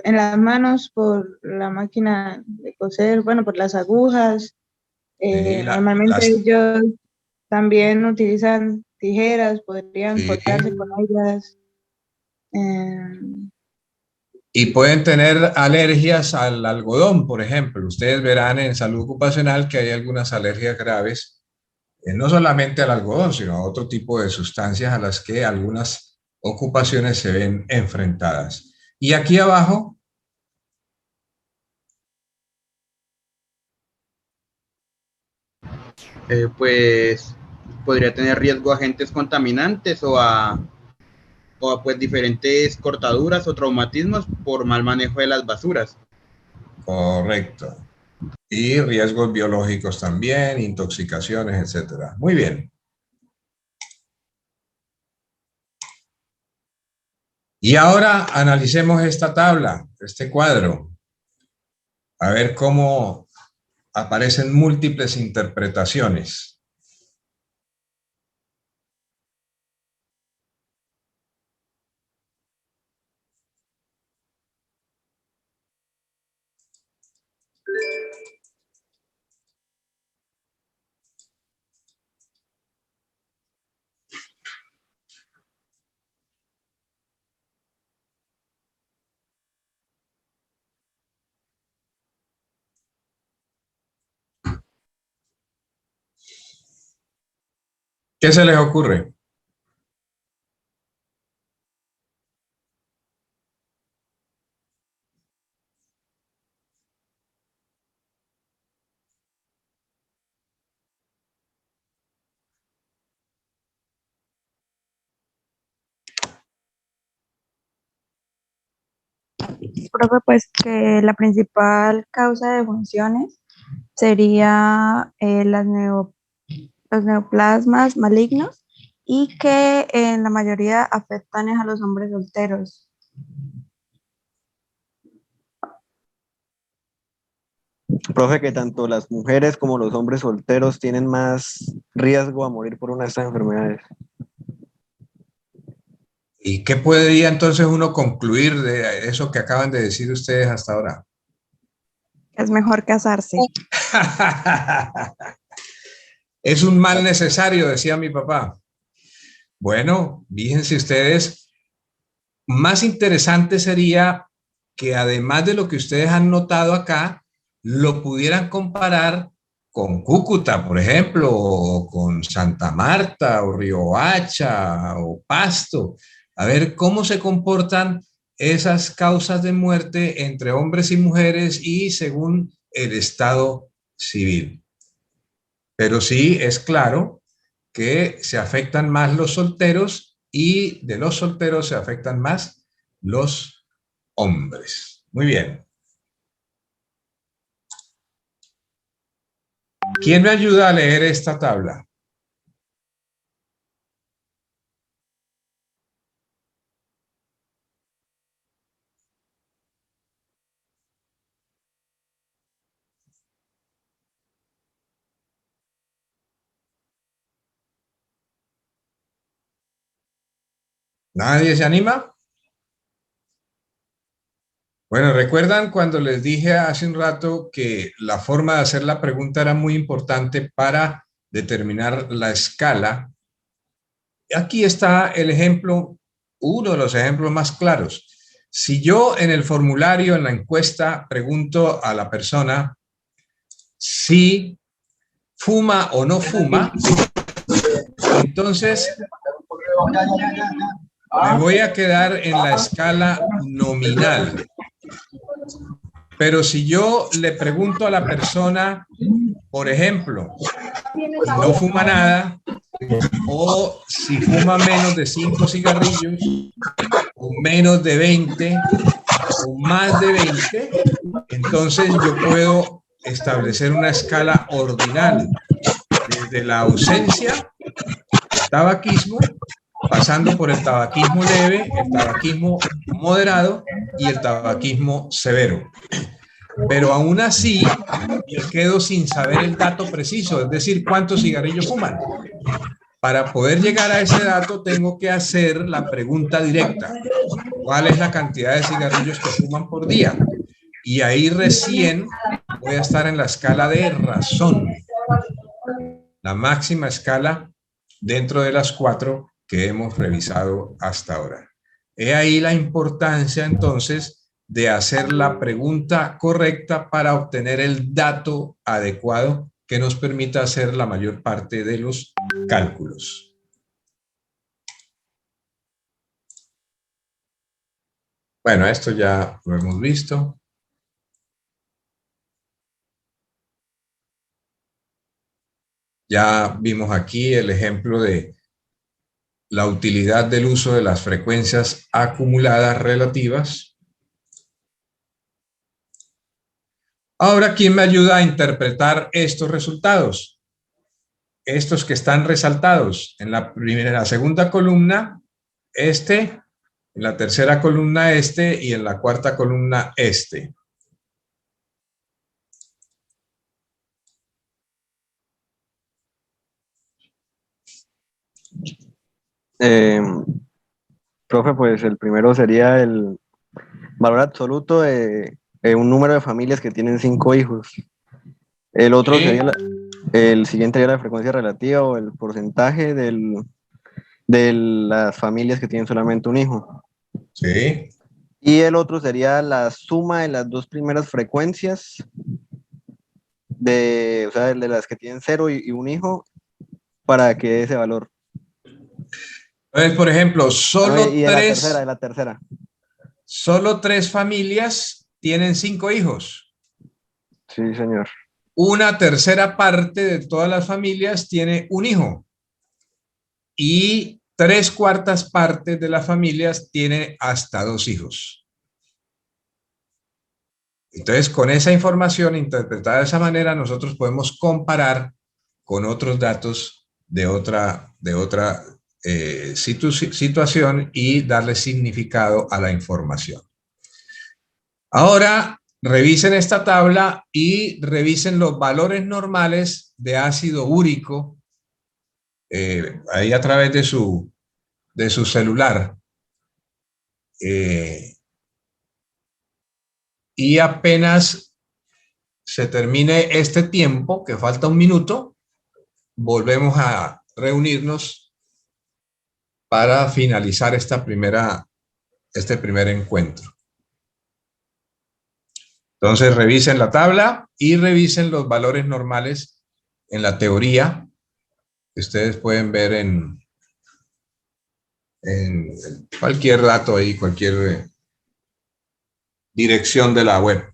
en las manos por la máquina de coser, bueno, por las agujas. Normalmente ellos también utilizan tijeras, podrían cortarse con ellas. Y pueden tener alergias al algodón, por ejemplo. Ustedes verán en salud ocupacional que hay algunas alergias graves, no solamente al algodón, sino a otro tipo de sustancias a las que algunas ocupaciones se ven enfrentadas. Y aquí abajo, Pues podría tener riesgo a agentes contaminantes o a pues diferentes cortaduras o traumatismos por mal manejo de las basuras. correcto. Y riesgos biológicos también, intoxicaciones, etcétera. Muy bien. Y ahora analicemos esta tabla, este cuadro, a ver cómo aparecen múltiples interpretaciones. ¿Qué se les ocurre? Profe, pues que la principal causa de funciones sería los neoplasmas malignos y que en la mayoría afectan es a los hombres solteros. Profe, que tanto las mujeres como los hombres solteros tienen más riesgo a morir por una de estas enfermedades. ¿Y qué podría entonces uno concluir de eso que acaban de decir ustedes hasta ahora? Es mejor casarse. Es un mal necesario, decía mi papá. Bueno, fíjense ustedes, más interesante sería que además de lo que ustedes han notado acá, lo pudieran comparar con Cúcuta, por ejemplo, o con Santa Marta, o Riohacha, o Pasto, a ver cómo se comportan esas causas de muerte entre hombres y mujeres y según el estado civil. Pero sí es claro que se afectan más los solteros y de los solteros se afectan más los hombres. Muy bien. ¿Quién me ayuda a leer esta tabla? ¿Nadie se anima? Bueno, ¿recuerdan cuando les dije hace un rato que la forma de hacer la pregunta era muy importante para determinar la escala? Aquí está el ejemplo, uno de los ejemplos más claros. Si yo en el formulario, en la encuesta, pregunto a la persona si fuma o no fuma, entonces me voy a quedar en la escala nominal. Pero si yo le pregunto a la persona, por ejemplo, si no fuma nada, o si fuma menos de 5 cigarrillos, o menos de 20, o más de 20, entonces yo puedo establecer una escala ordinal, desde la ausencia, el tabaquismo, pasando por el tabaquismo leve, el tabaquismo moderado y el tabaquismo severo. Pero aún así, yo quedo sin saber el dato preciso, es decir, cuántos cigarrillos fuman. Para poder llegar a ese dato, tengo que hacer la pregunta directa. ¿Cuál es la cantidad de cigarrillos que fuman por día? Y ahí recién voy a estar en la escala de razón, la máxima escala dentro de las 4 que hemos revisado hasta ahora. He ahí la importancia entonces de hacer la pregunta correcta para obtener el dato adecuado que nos permita hacer la mayor parte de los cálculos. Bueno, esto ya lo hemos visto. Ya vimos aquí el ejemplo de la utilidad del uso de las frecuencias acumuladas relativas. Ahora, ¿quién me ayuda a interpretar estos resultados? Estos que están resaltados en la segunda columna, en la tercera columna, y en la cuarta columna, Profe, pues el primero sería el valor absoluto de un número de familias que tienen 5 hijos. El otro Sí. sería, el siguiente sería la frecuencia relativa o el porcentaje de las familias que tienen solamente un hijo. Sí. Y el otro sería la suma de las dos primeras frecuencias, o sea, de las que tienen 0 y un hijo, para que dé ese valor. Entonces, por ejemplo, Y de la tercera. Solo 3 familias tienen 5 hijos. Sí, señor. Una tercera parte de todas las familias tiene un hijo. Y 3/4 partes de las familias tiene hasta 2 hijos. Entonces, con esa información interpretada de esa manera, nosotros podemos comparar con otros datos de otra situación y darle significado a la información. Ahora, revisen esta tabla y revisen los valores normales de ácido úrico ahí a través de su celular. Y apenas se termine este tiempo, que falta 1 minuto, volvemos a reunirnos para finalizar este primer encuentro. Entonces revisen la tabla y revisen los valores normales en la teoría que ustedes pueden ver en cualquier dato ahí, cualquier dirección de la web.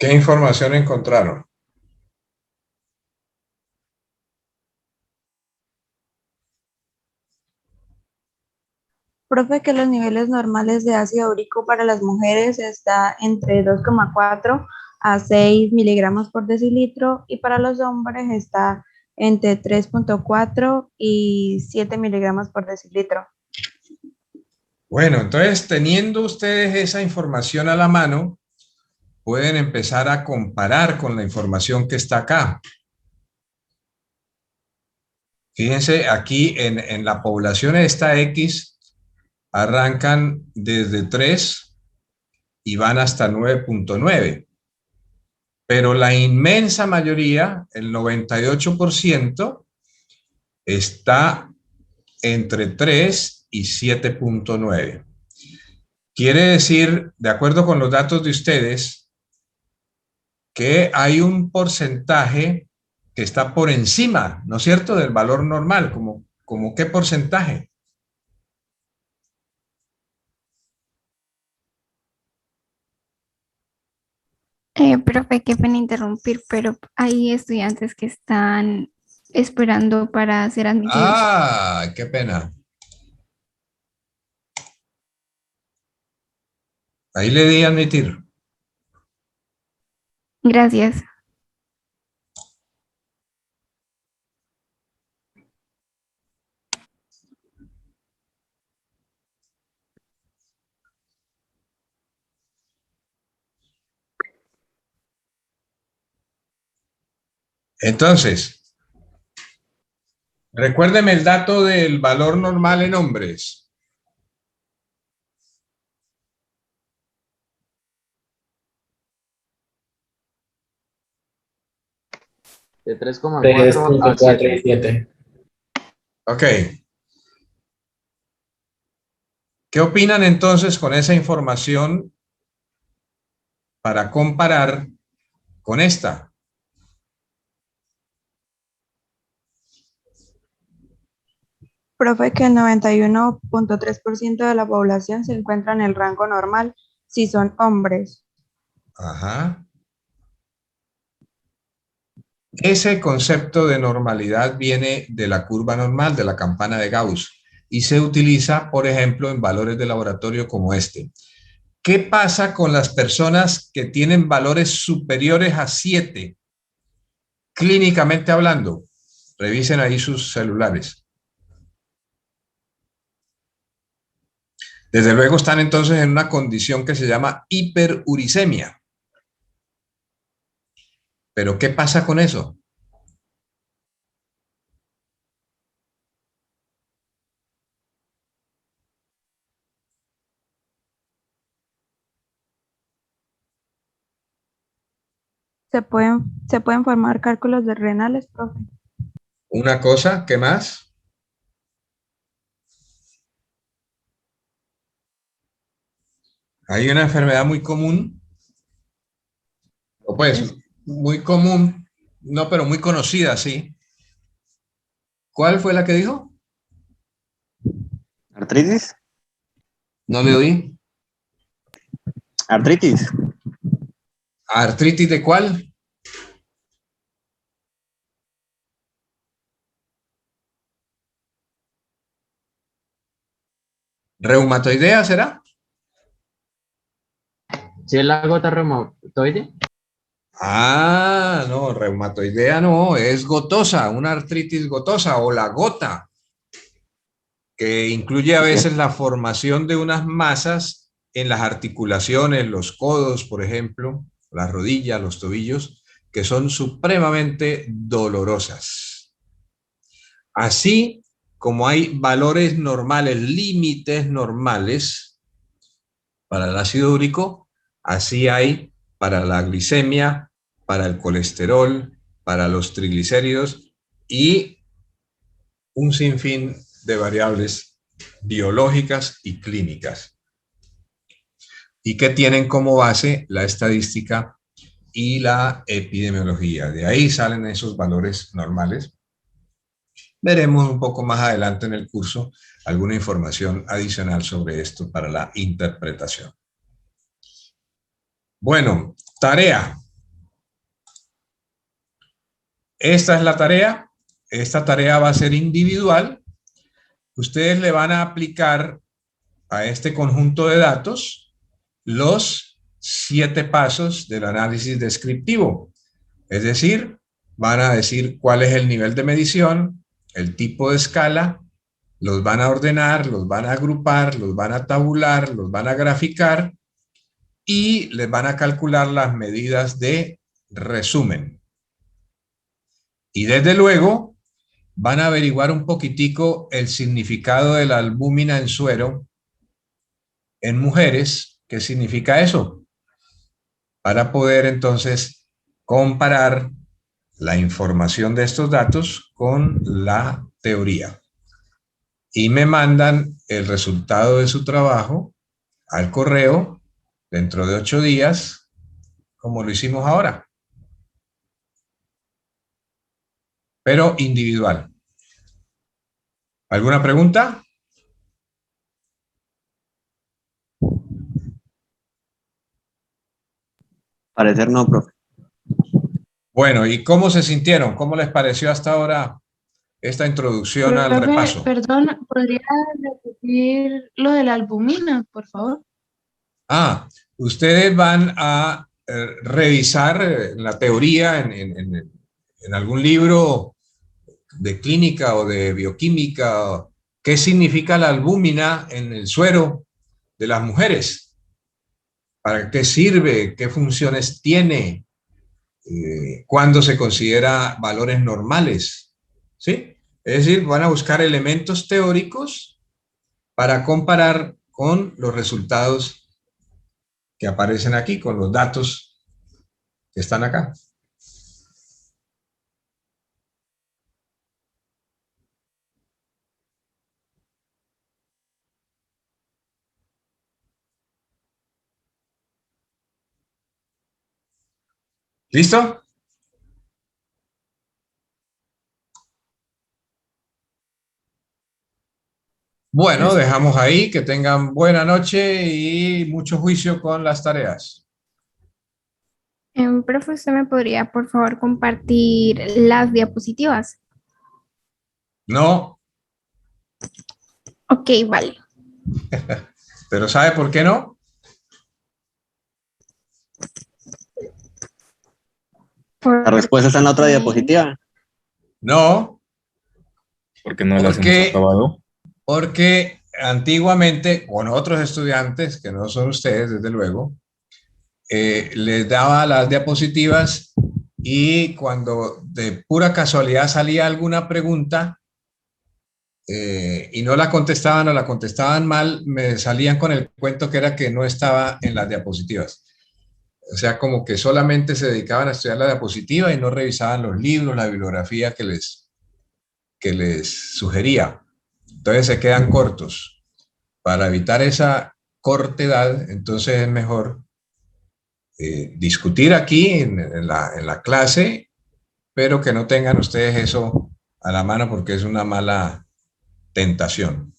¿Qué información encontraron? Profe, que los niveles normales de ácido úrico para las mujeres está entre 2,4 a 6 miligramos por decilitro y para los hombres está entre 3,4 y 7 miligramos por decilitro. Bueno, entonces teniendo ustedes esa información a la mano, pueden empezar a comparar con la información que está acá. Fíjense, aquí en la población esta X arrancan desde 3 y van hasta 9.9. Pero la inmensa mayoría, el 98%, está entre 3 y 7.9. Quiere decir, de acuerdo con los datos de ustedes, que hay un porcentaje que está por encima, ¿no es cierto?, del valor normal. ¿Como qué porcentaje? Profe, qué pena interrumpir, pero hay estudiantes que están esperando para ser admitidos. Ah, qué pena. Ahí le di a admitir. Gracias. Entonces, recuérdeme el dato del valor normal en hombres. De 3,4 a 7. Ok. ¿Qué opinan entonces con esa información para comparar con esta? Profe, que el 91.3% de la población se encuentra en el rango normal si son hombres. Ajá. Ese concepto de normalidad viene de la curva normal, de la campana de Gauss, y se utiliza, por ejemplo, en valores de laboratorio como este. ¿Qué pasa con las personas que tienen valores superiores a 7? Clínicamente hablando, revisen ahí sus celulares. Desde luego están entonces en una condición que se llama hiperuricemia. ¿Pero qué pasa con eso? ¿Se pueden formar cálculos de renales, profe? Una cosa, ¿qué más? Hay una enfermedad muy común, o pues muy común, no, pero muy conocida, sí. ¿Cuál fue la que dijo? ¿Artritis? No le oí. ¿Artritis? ¿Artritis de cuál? ¿Reumatoidea será? ¿Sí es la gota reumatoide? Ah, no, reumatoidea no, es gotosa, una artritis gotosa o la gota, que incluye a veces la formación de unas masas en las articulaciones, los codos, por ejemplo, las rodillas, los tobillos, que son supremamente dolorosas. Así como hay valores normales, límites normales para el ácido úrico, así hay para la glicemia, para el colesterol, para los triglicéridos y un sinfín de variables biológicas y clínicas. Y que tienen como base la estadística y la epidemiología. De ahí salen esos valores normales. Veremos un poco más adelante en el curso alguna información adicional sobre esto para la interpretación. Bueno, tarea. Esta es la tarea. Esta tarea va a ser individual. Ustedes le van a aplicar a este conjunto de datos los 7 pasos del análisis descriptivo. Es decir, van a decir cuál es el nivel de medición, el tipo de escala, los van a ordenar, los van a agrupar, los van a tabular, los van a graficar y les van a calcular las medidas de resumen. Y desde luego van a averiguar un poquitico el significado de la albúmina en suero en mujeres. ¿Qué significa eso? Para poder entonces comparar la información de estos datos con la teoría. Y me mandan el resultado de su trabajo al correo dentro de 8 días, como lo hicimos ahora. Pero individual. ¿Alguna pregunta? Parecer no, profe. Bueno, ¿y cómo se sintieron? ¿Cómo les pareció hasta ahora esta introducción al Profe, repaso? perdón, ¿podría repetir lo de la albumina, por favor? Ustedes van a revisar la teoría en algún libro de clínica o de bioquímica, qué significa la albúmina en el suero de las mujeres, para qué sirve, qué funciones tiene, cuándo se considera valores normales, ¿sí? Es decir, van a buscar elementos teóricos para comparar con los resultados que aparecen aquí, con los datos que están acá. ¿Listo? Bueno, dejamos ahí, que tengan buena noche y mucho juicio con las tareas. Profe, ¿usted me podría, por favor, compartir las diapositivas? No. Ok, vale. ¿Pero sabe por qué no? La respuesta está en la otra diapositiva. No. ¿Por qué no las hemos acabado? Porque antiguamente, con otros estudiantes, que no son ustedes, desde luego, les daba las diapositivas y cuando de pura casualidad salía alguna pregunta y no la contestaban o la contestaban mal, me salían con el cuento que era que no estaba en las diapositivas. O sea, como que solamente se dedicaban a estudiar la diapositiva y no revisaban los libros, la bibliografía que les sugería. Entonces se quedan cortos. Para evitar esa cortedad, entonces es mejor discutir aquí en la clase, pero que no tengan ustedes eso a la mano porque es una mala tentación.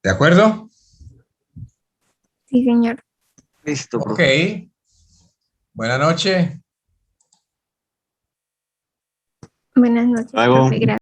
¿De acuerdo? Sí, señor. Listo. Ok. Buenas noches. Buenas noches, Luego. profe. Gracias.